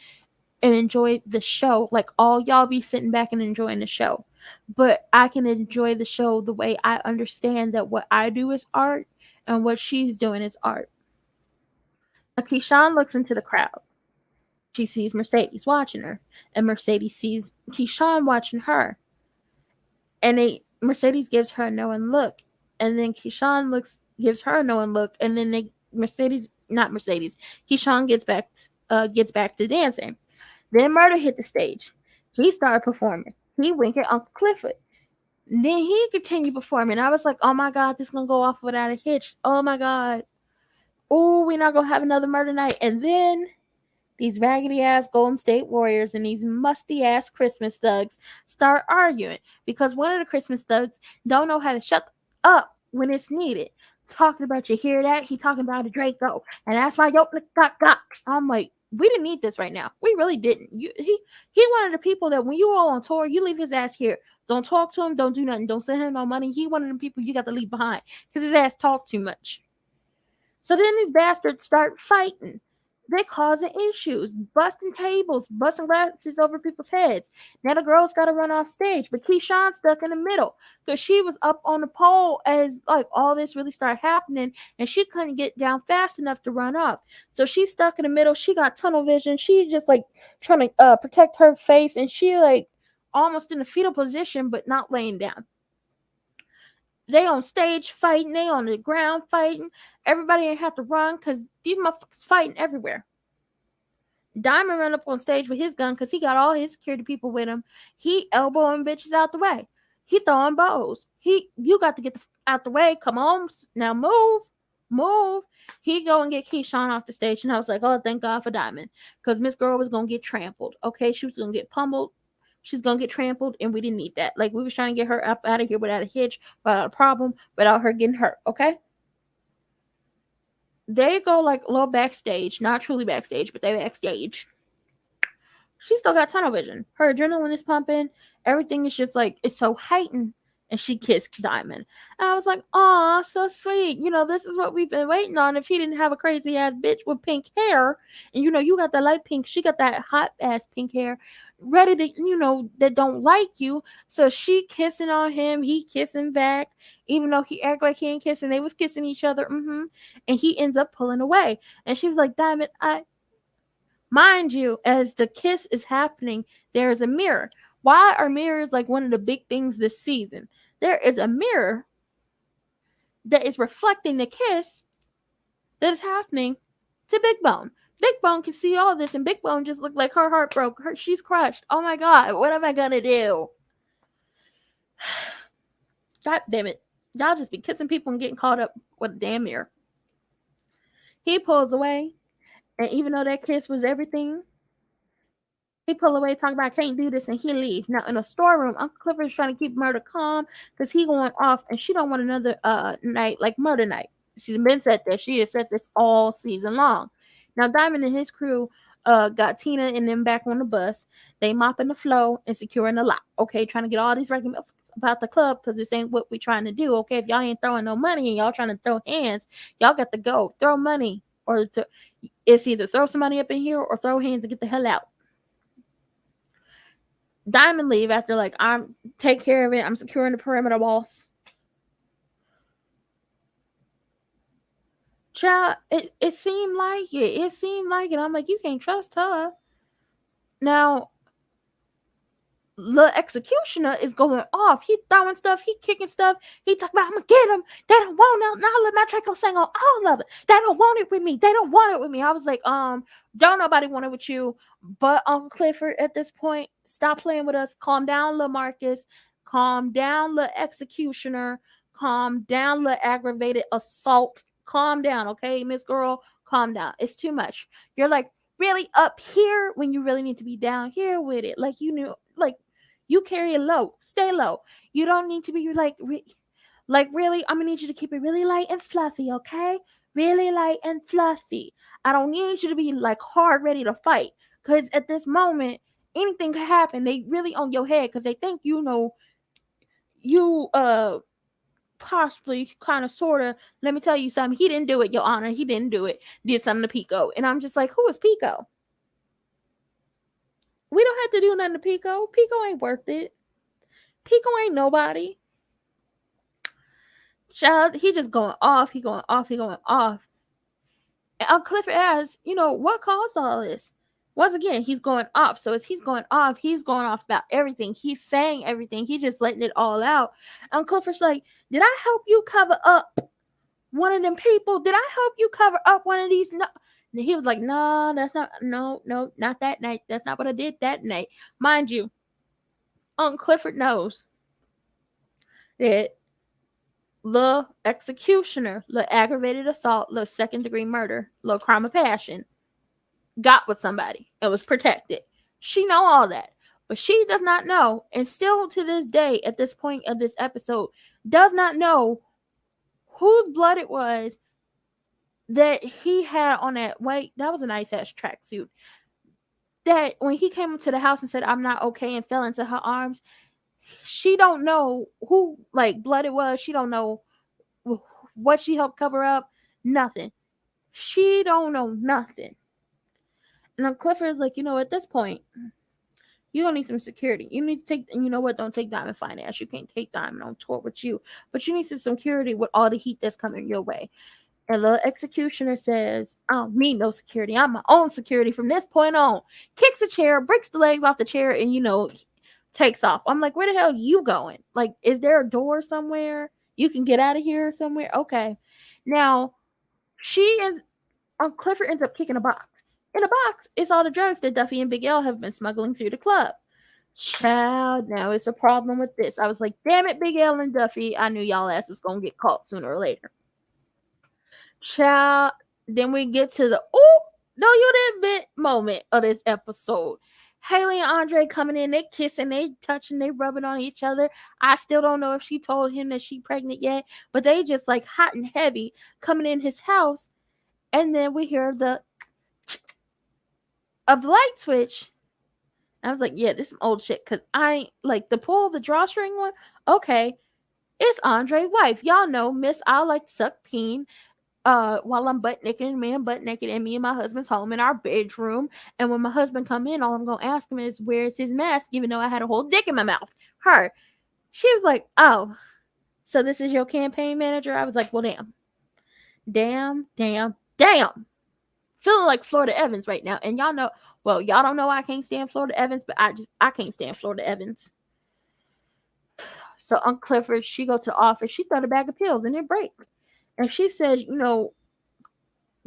and enjoy the show. Like, all y'all be sitting back and enjoying the show. But I can enjoy the show the way I understand that what I do is art and what she's doing is art. Now, Keyshawn looks into the crowd. She sees Mercedes watching her, and Mercedes sees Keyshawn watching her. And Mercedes gives her a knowing look, and then Keyshawn gives her a knowing look, and then Keyshawn gets back to dancing. Then Murder hit the stage. He started performing. He winked at Uncle Clifford. Then he continued performing. I was like, oh my God, this is gonna go off without a hitch. Oh my God. Oh, we're not gonna have another murder night. And then these raggedy ass Golden State Warriors and these musty ass Christmas thugs start arguing because one of the Christmas thugs don't know how to shut up when it's needed. Talking about, you hear that? He talking about a Draco, and that's why got. I'm like, we didn't need this right now. We really didn't. He one of the people that when you all on tour, you leave his ass here. Don't talk to him. Don't do nothing. Don't send him no money. He one of them people you got to leave behind because his ass talk too much. So then these bastards start fighting. They're causing issues, busting tables, busting glasses over people's heads. Now the girl's got to run off stage, but Keyshawn's stuck in the middle because she was up on the pole as like all this really started happening, and she couldn't get down fast enough to run up. So she's stuck in the middle. She got tunnel vision. She just like trying to protect her face, and she like almost in a fetal position, but not laying down. They on stage fighting. They on the ground fighting. Everybody ain't have to run because these motherfuckers fighting everywhere. Diamond ran up on stage with his gun because he got all his security people with him. He elbowing bitches out the way. He throwing bows. You got to get out the way. Come on. Now move. He go and get Keyshawn off the stage. And I was like, oh, thank God for Diamond. Because Miss Girl was going to get trampled. Okay, she was going to get pummeled. She's going to get trampled, and we didn't need that. Like, we was trying to get her up out of here without a hitch, without a problem, without her getting hurt, okay? They go, like, a little backstage. Not truly backstage, but they backstage. She still got tunnel vision. Her adrenaline is pumping. Everything is just, like, it's so heightened. And she kissed Diamond. And I was like, aw, so sweet. This is what we've been waiting on. If he didn't have a crazy-ass bitch with pink hair, and, you got that light pink, she got that hot-ass pink hair, ready to, that don't like you. So she kissing on him, he kissing back, even though he act like he ain't kissing. They was kissing each other, and he ends up pulling away. And she was like, Diamond, mind you, as the kiss is happening, there is a mirror. Why are mirrors like one of the big things this season? There is a mirror that is reflecting the kiss that is happening to Big Bone. Big Bone can see all this, and Big Bone just looked like her heart broke. She's crushed. Oh my god, what am I gonna do? God damn it. Y'all just be kissing people and getting caught up with a damn mirror. He pulls away, and even though that kiss was everything, he pull away, talk about I can't do this, and he leave. Now in the storeroom, Uncle Clifford's trying to keep Murder calm because he going off, and she don't want another night like Murder night. She's been said that. She has said this all season long. Now Diamond and his crew got Tina and them back on the bus. They mopping the floor and securing the lot. Okay, trying to get all these records about the club because this ain't what we trying to do. Okay, if y'all ain't throwing no money and y'all trying to throw hands, y'all got to go throw money, or it's either throw some money up in here or throw hands and get the hell out. Diamond leave after like I'm take care of it. I'm securing the perimeter walls. Child, it seemed like it. It seemed like it. I'm like, you can't trust her. Now, the executioner is going off. He throwing stuff. He kicking stuff. He talking about, I'm gonna get him. They don't want it. Now let my Draco sing on all of it. They don't want it with me. They don't want it with me. I was like, don't nobody want it with you. But Uncle Clifford at this point, stop playing with us. Calm down, little Marcus. Calm down, little executioner. Calm down, little aggravated assault. Calm down, okay, Miss Girl. Calm down. It's too much. You're like really up here when you really need to be down here with it. Like you knew, like you carry it low. Stay low. You don't need to be like really. I'm gonna need you to keep it really light and fluffy, okay? Really light and fluffy. I don't need you to be like hard ready to fight. Cause at this moment, anything could happen. They really on your head because they think you know you possibly kind of sort of. Let me tell you something. He didn't do it, Your Honor. He didn't do it. Did something to Pico. And I'm just like, who is Pico? We don't have to do nothing to Pico. Pico ain't worth it. Pico ain't nobody. Child, he just going off. He going off. He going off. And Uncle Clifford asks, what caused all this? Once again, he's going off. So as he's going off about everything. He's saying everything. He's just letting it all out. Uncle Clifford's like, did I help you cover up one of them people? Did I help you cover up one of these? No. And he was like, no, that's not, no, not that night. That's not what I did that night. Mind you, Uncle Clifford knows that the executioner, the aggravated assault, the second-degree murder, the crime of passion, got with somebody and was protected. She know all that. But she does not know, and still to this day, at this point of this episode, does not know whose blood it was that he had on that white, that was a nice-ass tracksuit, that when he came up to the house and said, I'm not okay, and fell into her arms, she don't know who, like, blood it was. She don't know what she helped cover up. Nothing. She don't know nothing. And then Clifford's like, at this point, you don't need some security. You need to take, and you know what? Don't take Diamond Finance. You can't take Diamond on tour with you. But you need some security with all the heat that's coming your way. And the executioner says, I don't need no security. I'm my own security from this point on. Kicks a chair, breaks the legs off the chair, and, takes off. I'm like, where the hell are you going? Like, is there a door somewhere? You can get out of here somewhere? Okay. Now, Clifford ends up kicking a box. In a box is all the drugs that Duffy and Big L have been smuggling through the club. Child, now it's a problem with this. I was like, damn it, Big L and Duffy. I knew y'all ass was going to get caught sooner or later. Child, then we get to the, no, you didn't bit moment of this episode. Haley and Andre coming in, they kissing, they touching, they rubbing on each other. I still don't know if she told him that she pregnant yet, but they just like hot and heavy coming in his house. And then we hear the of the light switch. I was like, yeah, this is some old shit. Cause I like the pull the drawstring one. Okay. It's Andre's wife. Y'all know Miss I like to suck peen. While I'm butt naked and man butt naked and me and my husband's home in our bedroom. And when my husband come in, all I'm gonna ask him is where's his mask, even though I had a whole dick in my mouth. Her. She was like, oh, so this is your campaign manager? I was like, well, damn. Feeling like Florida Evans right now. And y'all know, well, y'all don't know I can't stand Florida Evans, but I can't stand Florida Evans. So Uncle Clifford, she go to the office, she throw a bag of pills and it break. And she says,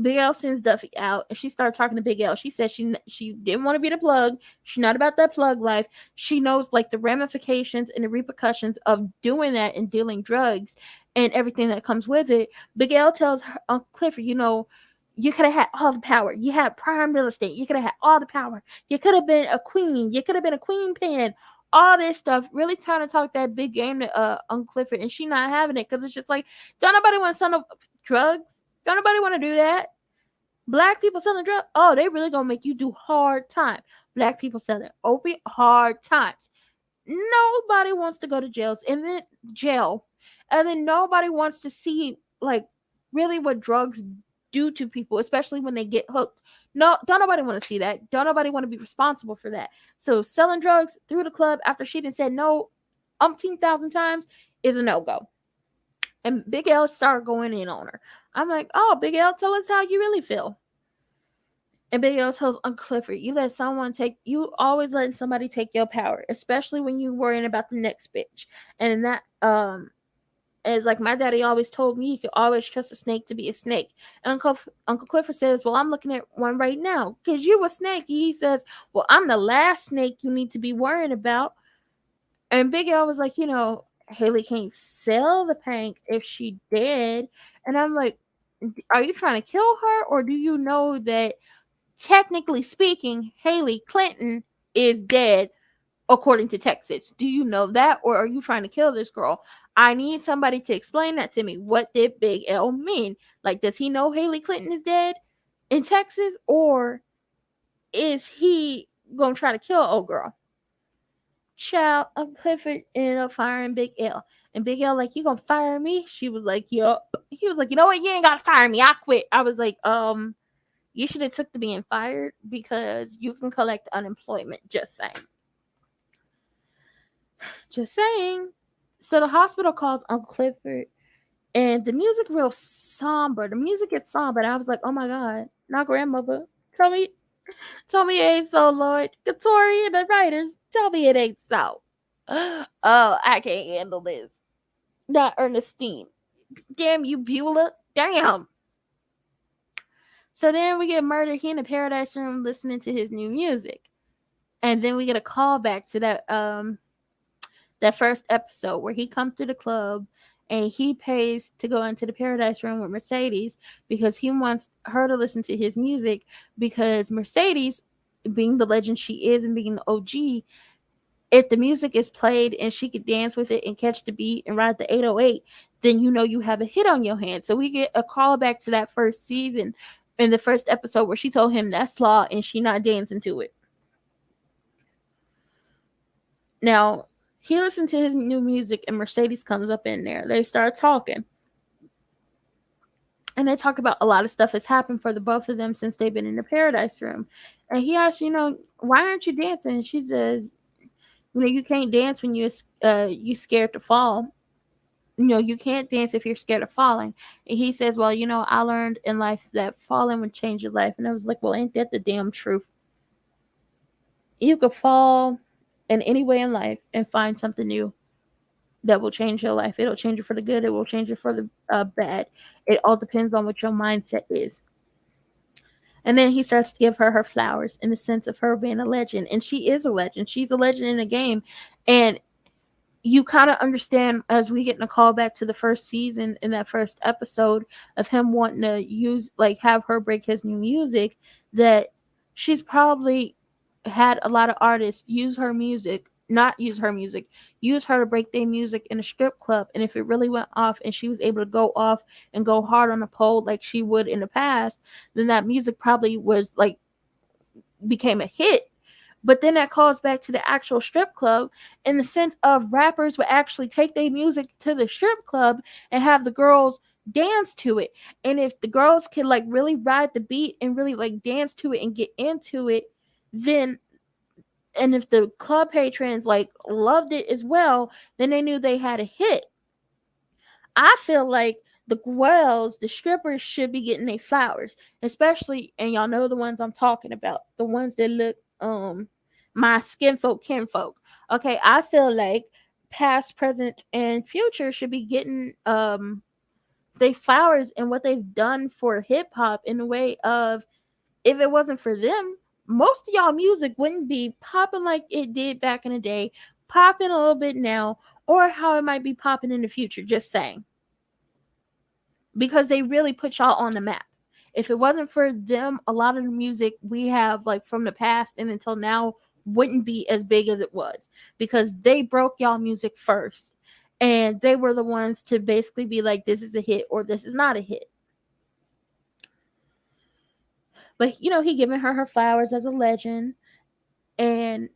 Big L sends Duffy out, and she started talking to Big L. She said she didn't want to be the plug. She's not about that plug life. She knows like the ramifications and the repercussions of doing that and dealing drugs and everything that comes with it. Big L tells her, Uncle Clifford, you could have had all the power. You had prime real estate. You could have had all the power. You could have been a queen. You could have been a queen pin. All this stuff, really trying to talk that big game to Uncle Clifford, and she not having it because it's just like, don't nobody want to sell no drugs. Don't nobody want to do that. Black people selling drugs, oh, they really gonna make you do hard time. Black people selling opiate, hard times. Nobody wants to go to jail, and then nobody wants to see like really what drugs do to people, especially when they get hooked. No, don't nobody want to see that. Don't nobody want to be responsible for that. So selling drugs through the club after she done said no umpteen thousand times is a no-go. And Big L started going in on her. I'm like, oh, Big L, tell us how you really feel. And Big L tells Uncle Clifford, you always letting somebody take your power, especially when you worrying about the next bitch. And that is like my daddy always told me, you could always trust a snake to be a snake. And Uncle Clifford says, well, I'm looking at one right now because you a snake. He says, well, I'm the last snake you need to be worrying about. And Big L was like, Haley can't sell the paint if she did. And I'm like, are you trying to kill her, or do you know that technically speaking, Haley Clinton is dead according to Texas? Do you know that, or are you trying to kill this girl? I need somebody to explain that to me. What did Big L mean? Like, does he know Haley Clinton is dead in Texas, or is he gonna try to kill old girl? Child, Clifford ended up firing Big L. And Big L like, you gonna fire me? She was like, yup. He was like, you know what? You ain't gotta fire me. I quit. I was like, you should have took the being fired because you can collect unemployment. Just saying. Just saying. So the hospital calls Uncle Clifford, and the music real somber. The music gets somber, and I was like, oh my God, now grandmother, tell me it ain't so, Lord. Katori and the writers, tell me it ain't so. Oh, I can't handle this. Not Ernestine. Damn you, Beulah. Damn. So then we get Murder. He in the Paradise Room listening to his new music. And then we get a call back to that first episode where he comes to the club and he pays to go into the Paradise Room with Mercedes because he wants her to listen to his music, because Mercedes, being the legend she is and being the OG, if the music is played and she could dance with it and catch the beat and ride the 808, then you have a hit on your hands. So we get a call back to that first season in the first episode where she told him that's law and she not dancing to it. Now, he listened to his new music and Mercedes comes up in there. They start talking. And they talk about a lot of stuff that's happened for the both of them since they've been in the Paradise Room. And he asks, why aren't you dancing? And she says, you can't dance when you're scared to fall. You can't dance if you're scared of falling. And he says, well, I learned in life that falling would change your life. And I was like, well, ain't that the damn truth? You could fall in any way in life and find something new that will change your life. It'll change it for the good. It will change it for the bad. It all depends on what your mindset is. And then he starts to give her flowers in the sense of her being a legend. And she is a legend. She's a legend in the game. And you kind of understand as we get in a call back to the first season in that first episode of him wanting to have her break his new music, that she's probably had a lot of artists use her to break their music in a strip club. And if it really went off and she was able to go off and go hard on the pole like she would in the past, then that music probably was became a hit. But then that calls back to the actual strip club in the sense of rappers would actually take their music to the strip club and have the girls dance to it. And if the girls could really ride the beat and really dance to it and get into it, then, and if the club patrons loved it as well, then they knew they had a hit. I feel like the strippers should be getting their flowers, especially, and y'all know the ones I'm talking about, the ones that look my skinfolk kinfolk. Okay, I feel like past, present, and future should be getting they flowers and what they've done for hip hop in a way of, if it wasn't for them, most of y'all music wouldn't be popping like it did back in the day, popping a little bit now, or how it might be popping in the future. Just saying. Because they really put y'all on the map. If it wasn't for them, a lot of the music we have like from the past and until now wouldn't be as big as it was, because they broke y'all music first. And they were the ones to basically be like, this is a hit or this is not a hit. But, he giving her flowers as a legend and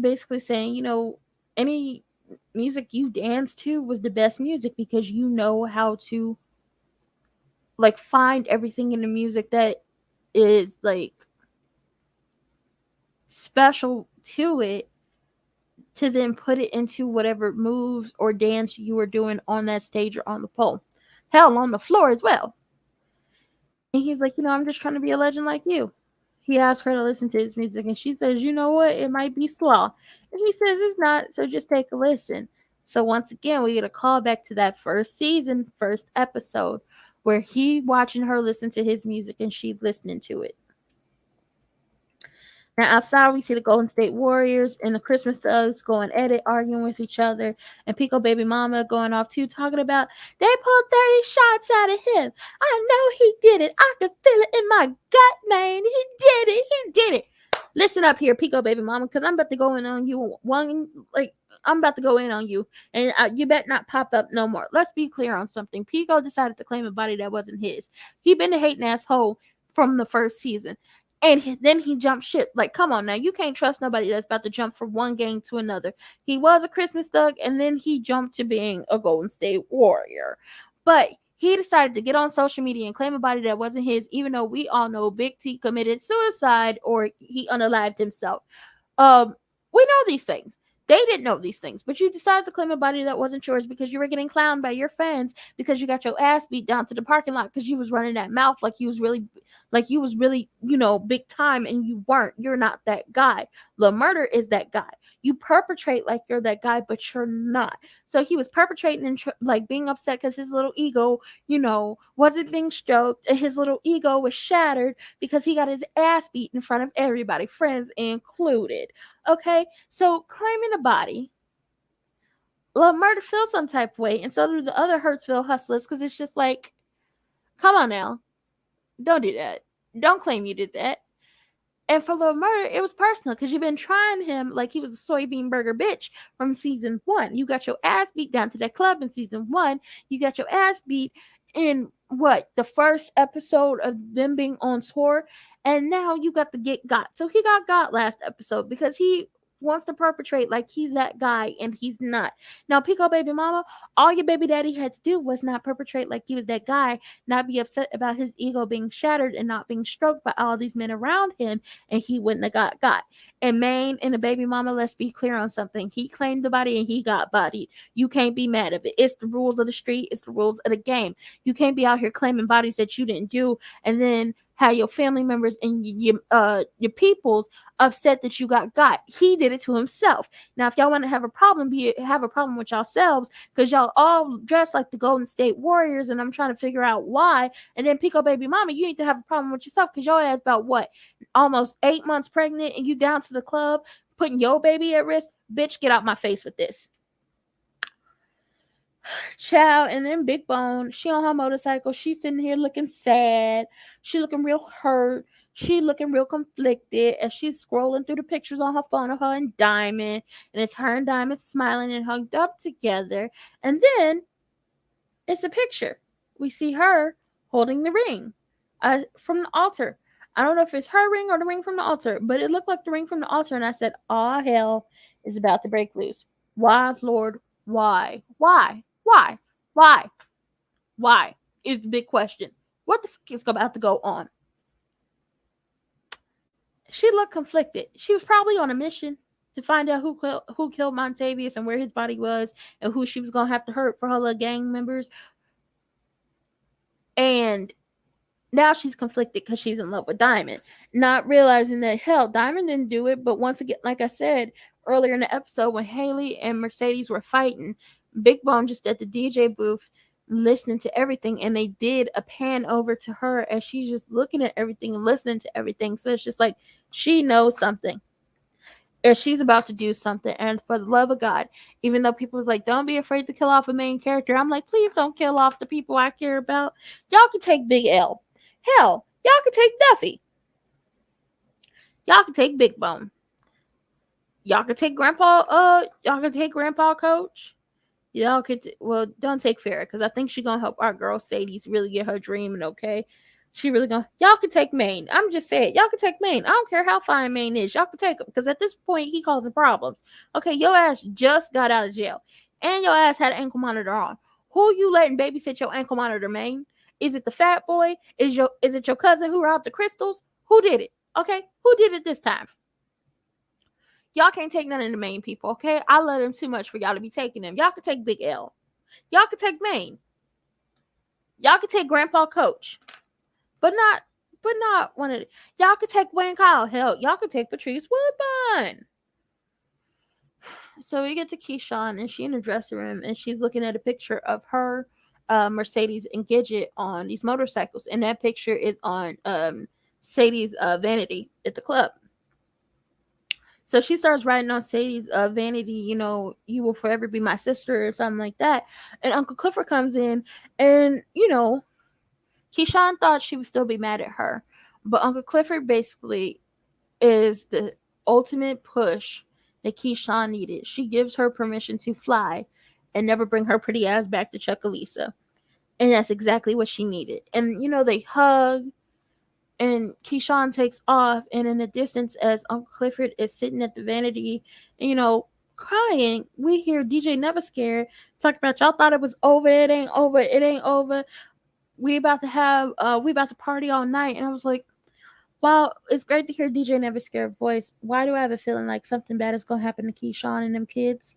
basically saying, any music you dance to was the best music because you know how to like find everything in the music that is like special to it, to then put it into whatever moves or dance you are doing on that stage or on the pole. Hell, on the floor as well. And he's like, I'm just trying to be a legend like you. He asks her to listen to his music, and she says, you know what? It might be slaw. And he says it's not, so just take a listen. So once again, we get a call back to that first season, first episode, where he watching her listen to his music and she listening to it. Now outside, we see the Golden State Warriors and the Christmas Thugs going at it, arguing with each other, and Pico Baby Mama going off too, talking about they pulled 30 shots out of him. I know he did it. I could feel it in my gut, man. He did it. He did it. Listen up here, Pico Baby Mama, because I'm about to go in on you. I'm about to go in on you, and you better not pop up no more. Let's be clear on something. Pico decided to claim a body that wasn't his. He been a hating asshole from the first season. And then he jumped ship. Like, come on now. You can't trust nobody that's about to jump from one gang to another. He was a Christmas thug, and then he jumped to being a Golden State Warrior. But he decided to get on social media and claim a body that wasn't his, even though we all know Big T committed suicide or he unalived himself. We know these things. They didn't know these things, but you decided to claim a body that wasn't yours because you were getting clowned by your fans because you got your ass beat down to the parking lot because you was running that mouth like you was really, big time, and you weren't. You're not that guy. Lil Murder is that guy. You perpetrate like you're that guy, but you're not. So he was perpetrating and being upset because his little ego, wasn't being stroked, and his little ego was shattered because he got his ass beat in front of everybody, friends included. Okay, so claiming a body, Lil Murder feels some type of way, and so do the other Hurtsville hustlers, because it's just like, come on now, don't do that. Don't claim you did that. And for Lil Murder, it was personal because you've been trying him like he was a soybean burger bitch from season 1. You got your ass beat down to that club in season 1. You got your ass beat in the first episode of them being on tour, and now you got to get got. So he got last episode because he wants to perpetrate like he's that guy, and he's not. Now, Pico Baby Mama, all your baby daddy had to do was not perpetrate like he was that guy, not be upset about his ego being shattered and not being stroked by all these men around him, and he wouldn't have got. And Maine and the Baby Mama, let's be clear on something. He claimed the body and he got bodied. You can't be mad at it. It's the rules of the street. It's the rules of the game. You can't be out here claiming bodies that you didn't do and then have your family members and your peoples upset that you got. He did it to himself. Now, if y'all want to have a problem, have a problem with yourselves because y'all all dressed like the Golden State Warriors, and I'm trying to figure out why. And then Pico Baby Mama, you need to have a problem with yourself because your ass about almost 8 months pregnant, and you down to the club putting your baby at risk. Bitch, get out my face with this. Child, and then Big Bone, she on her motorcycle. She's sitting here looking sad. She looking real hurt. She looking real conflicted as she's scrolling through the pictures on her phone of her and Diamond. And it's her and Diamond smiling and hugged up together. And then it's a picture. We see her holding the ring from the altar. I don't know if it's her ring or the ring from the altar, but it looked like the ring from the altar. And I said, oh, hell is about to break loose. Why, Lord? Why? Why? Why? Why? Why is the big question. What the fuck is about to go on? She looked conflicted. She was probably on a mission to find out who killed Montavious and where his body was and who she was going to have to hurt for her little gang members. And now she's conflicted because she's in love with Diamond, not realizing that, hell, Diamond didn't do it. But once again, like I said earlier in the episode, when Haley and Mercedes were fighting, Big Bone just at the DJ booth listening to everything, and they did a pan over to her as she's just looking at everything and listening to everything. So it's just like she knows something, or she's about to do something. And for the love of God, even though people was like, don't be afraid to kill off a main character, I'm like, please don't kill off the people I care about. Y'all can take Big L. Hell, y'all can take Duffy. Y'all can take Big Bone. Y'all can take Grandpa Coach. Y'all could, well, don't take Farrah, because I think she's gonna help our girl Sadie's really get her dreaming, okay? She really gonna, y'all can take Maine. I'm just saying, y'all can take Maine. I don't care how fine Maine is. Y'all can take him, because at this point, he causing problems. Okay, your ass just got out of jail, and your ass had an ankle monitor on. Who you letting babysit your ankle monitor, Maine? Is it the fat boy? Is it your cousin who robbed the crystals? Who did it? Okay, who did it this time? Y'all can't take none of the main people, okay? I love them too much for y'all to be taking them. Y'all can take Big L. Y'all can take Maine. Y'all can take Grandpa Coach. But not one of the, y'all can take Wayne Kyle. Hell, y'all can take Patrice Woodbine. So we get to Keyshawn, and she in the dressing room, and she's looking at a picture of her, Mercedes and Gidget on these motorcycles. And that picture is on Sadie's vanity at the club. So she starts writing on Sadie's vanity, you will forever be my sister, or something like that. And Uncle Clifford comes in, and, Keyshawn thought she would still be mad at her. But Uncle Clifford basically is the ultimate push that Keyshawn needed. She gives her permission to fly and never bring her pretty ass back to Chuckalisa. And that's exactly what she needed. And, they hug. And Keyshawn takes off, and in the distance, as Uncle Clifford is sitting at the vanity, crying, we hear DJ Never Scared talk about, y'all thought it was over, it ain't over, it ain't over. We about to party all night. And I was like, wow, it's great to hear DJ Never Scared voice. Why do I have a feeling like something bad is gonna happen to Keyshawn and them kids?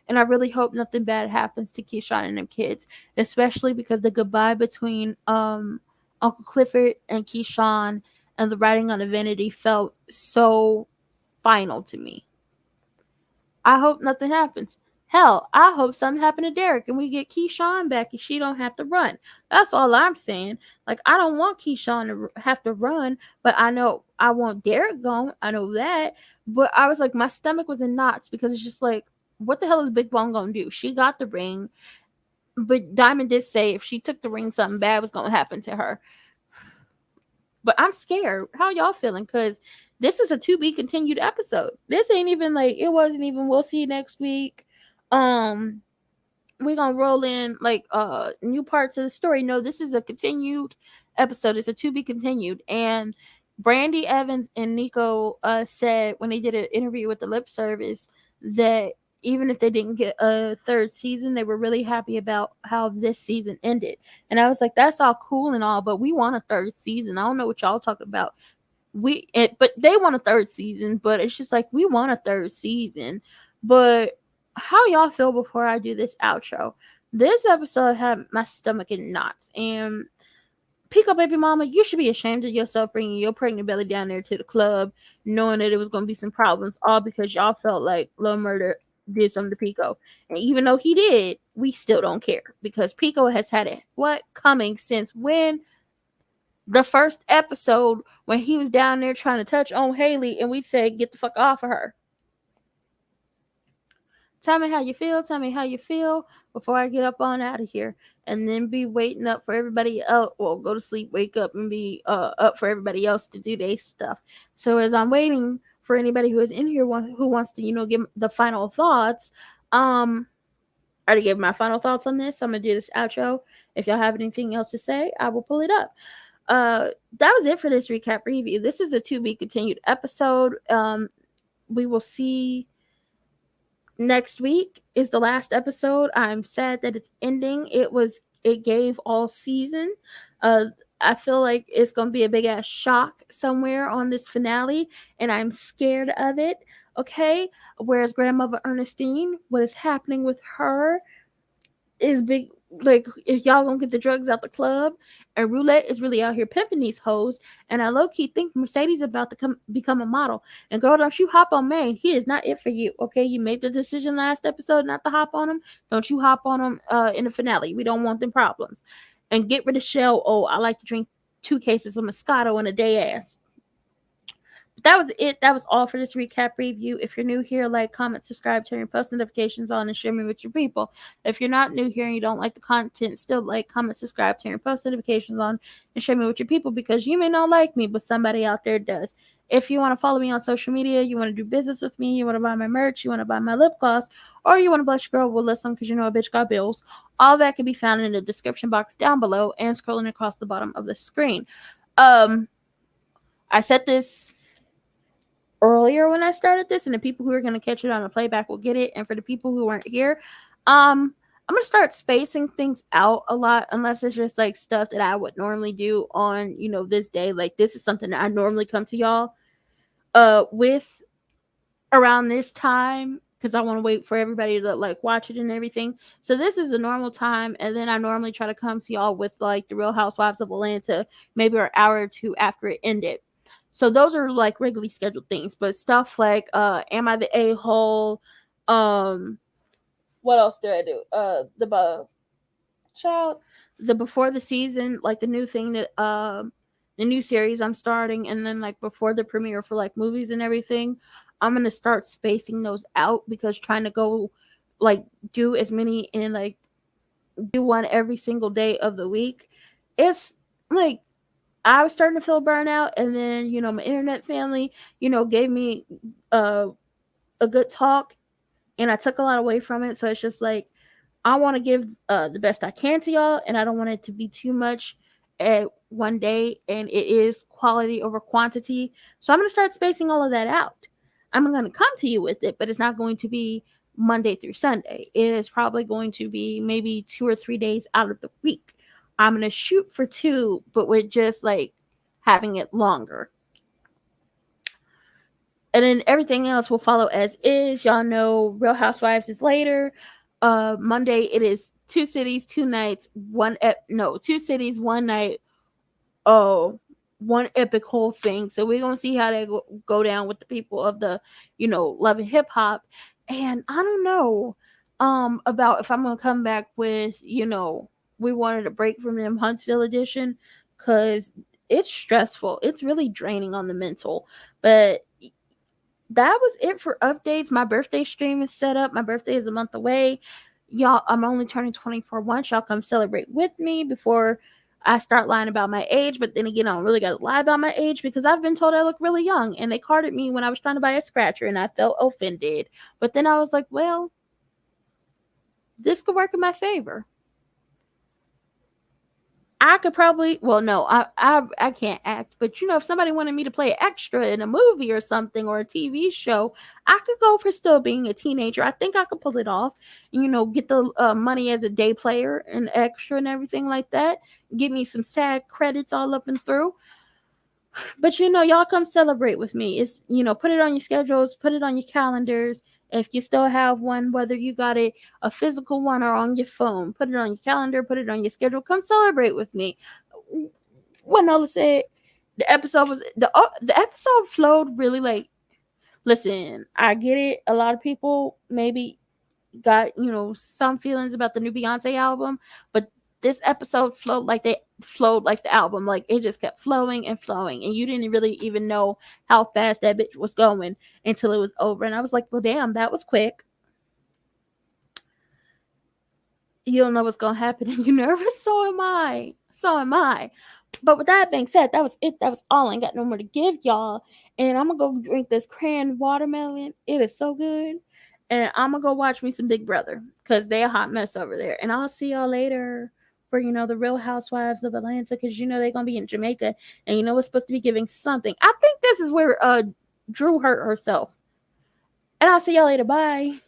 And I really hope nothing bad happens to Keyshawn and them kids, especially because the goodbye between Uncle Clifford and Keyshawn and the writing on the vanity felt so final to me. I hope nothing happens. Hell, I hope something happened to Derek and we get Keyshawn back and she don't have to run. That's all I'm saying. Like, I don't want Keyshawn to have to run, but I know I want Derek gone. I know that. But I was like, my stomach was in knots, because it's just like, what the hell is Big Bone gonna do? She got the ring, but Diamond did say if she took the ring, something bad was gonna happen to her. But I'm scared. How y'all feeling? Because this is a to be continued episode. This ain't even like, it wasn't even we'll see next week. We're gonna roll in like new parts of the story. No, this is a continued episode. It's a to be continued. And Brandy Evans and Nico said when they did an interview with the lip service that even if they didn't get a third season, they were really happy about how this season ended. And I was like, that's all cool and all, but we want a third season. I don't know what y'all talking about. But they want a third season, but it's just like, we want a third season. But how y'all feel before I do this outro? This episode had my stomach in knots. And Pico baby mama, you should be ashamed of yourself bringing your pregnant belly down there to the club, knowing that it was going to be some problems, all because y'all felt like Lil Murder did something to Pico. And even though he did, we still don't care, because Pico has had it coming since when? The first episode, when he was down there trying to touch on Haley, and we said, get the fuck off of her. Tell me how you feel. Tell me how you feel before I get up on out of here. And then be waiting up for everybody else. Well, go to sleep, wake up, and be up for everybody else to do their stuff. So as I'm waiting for anybody who is in here who wants to, give the final thoughts, I already gave my final thoughts on this. So I'm going to do this outro. If y'all have anything else to say, I will pull it up. That was it for this recap review. This is a to be continued episode. We will see next week is the last episode. I'm sad that it's ending. It gave all season. I feel like it's gonna be a big ass shock somewhere on this finale, and I'm scared of it. Okay, whereas Grandmother Ernestine, what is happening with her is big. like if y'all gonna get the drugs out the club, and Roulette is really out here pimping these hoes, and I low key think Mercedes about to become a model. And girl, don't you hop on May. He is not it for you. Okay, you made the decision last episode not to hop on him. Don't you hop on him in the finale. We don't want them problems. And get rid of Shell. Oh, I like to drink 2 cases of Moscato in a day ass. That was it. That was all for this recap review. If you're new here, like, comment, subscribe, turn your post notifications on, and share me with your people. If you're not new here and you don't like the content, still like, comment, subscribe, turn your post notifications on, and share me with your people, because you may not like me, but somebody out there does. If you want to follow me on social media, you want to do business with me, you want to buy my merch, you want to buy my lip gloss, or you want to bless your girl with listen because you know a bitch got bills, all that can be found in the description box down below and scrolling across the bottom of the screen. I said this earlier when I started this, and the people who are going to catch it on the playback will get it. And for the people who weren't here, I'm going to start spacing things out a lot, unless it's just like stuff that I would normally do on, this day. Like, this is something that I normally come to y'all with around this time, because I want to wait for everybody to like watch it and everything. So this is a normal time, and then I normally try to come to y'all with like the Real Housewives of Atlanta, maybe an hour or two after it ended. So those are like regularly scheduled things, but stuff like am I the a-hole? What else do I do? The before the season, like the new thing that the new series I'm starting, and then like before the premiere for like movies and everything, I'm gonna start spacing those out, because trying to go like do as many and like do one every single day of the week, it's like I was starting to feel burnout, and then my internet family gave me a good talk, and I took a lot away from it. So it's just like I want to give the best I can to y'all, and I don't want it to be too much at one day, and it is quality over quantity. So I'm going to start spacing all of that out. I'm going to come to you with it, but it's not going to be Monday through Sunday. It is probably going to be maybe 2 or 3 days out of the week. I'm going to shoot for 2, but we're just like having it longer. And then everything else will follow as is. Y'all know Real Housewives is later. Monday it is 2 cities, 2 nights, 2 cities, 1 night. Oh, one epic whole thing. So we're gonna see how they go down with the people of the, Love and Hip Hop. And I don't know about if I'm gonna come back with, we wanted a break from them Huntsville edition, because it's stressful. It's really draining on the mental. But that was it for updates. My birthday stream is set up. My birthday is a month away. Y'all, I'm only turning 24 once. Y'all come celebrate with me before I start lying about my age. But then again, I don't really got to lie about my age, because I've been told I look really young. And they carded me when I was trying to buy a scratcher, and I felt offended. But then I was like, well, this could work in my favor. I could probably, well, no, I can't act, but if somebody wanted me to play extra in a movie or something, or a TV show, I could go for still being a teenager. I think I could pull it off. Get the money as a day player and extra and everything like that. Give me some SAG credits all up and through. But y'all come celebrate with me. It's put it on your schedules, put it on your calendars. If you still have one, whether you got a physical one or on your phone, put it on your calendar, put it on your schedule. Come celebrate with me. What Nola said, the episode flowed really like. Listen, I get it. A lot of people maybe got some feelings about the new Beyonce album, but this episode flowed like the album. Like, it just kept flowing and flowing, and you didn't really even know how fast that bitch was going until it was over. And I was like, well, damn, that was quick. You don't know what's gonna happen, and you're nervous. So am I. But with that being said, that was it. That was all. I ain't got no more to give y'all. And I'm gonna go drink this cran watermelon. It is so good. And I'm gonna go watch me some Big Brother, because they a hot mess over there. And I'll see y'all later for the Real Housewives of Atlanta, because they're gonna be in Jamaica, and it's supposed to be giving something. I think this is where Drew hurt herself. And I'll see y'all later. Bye.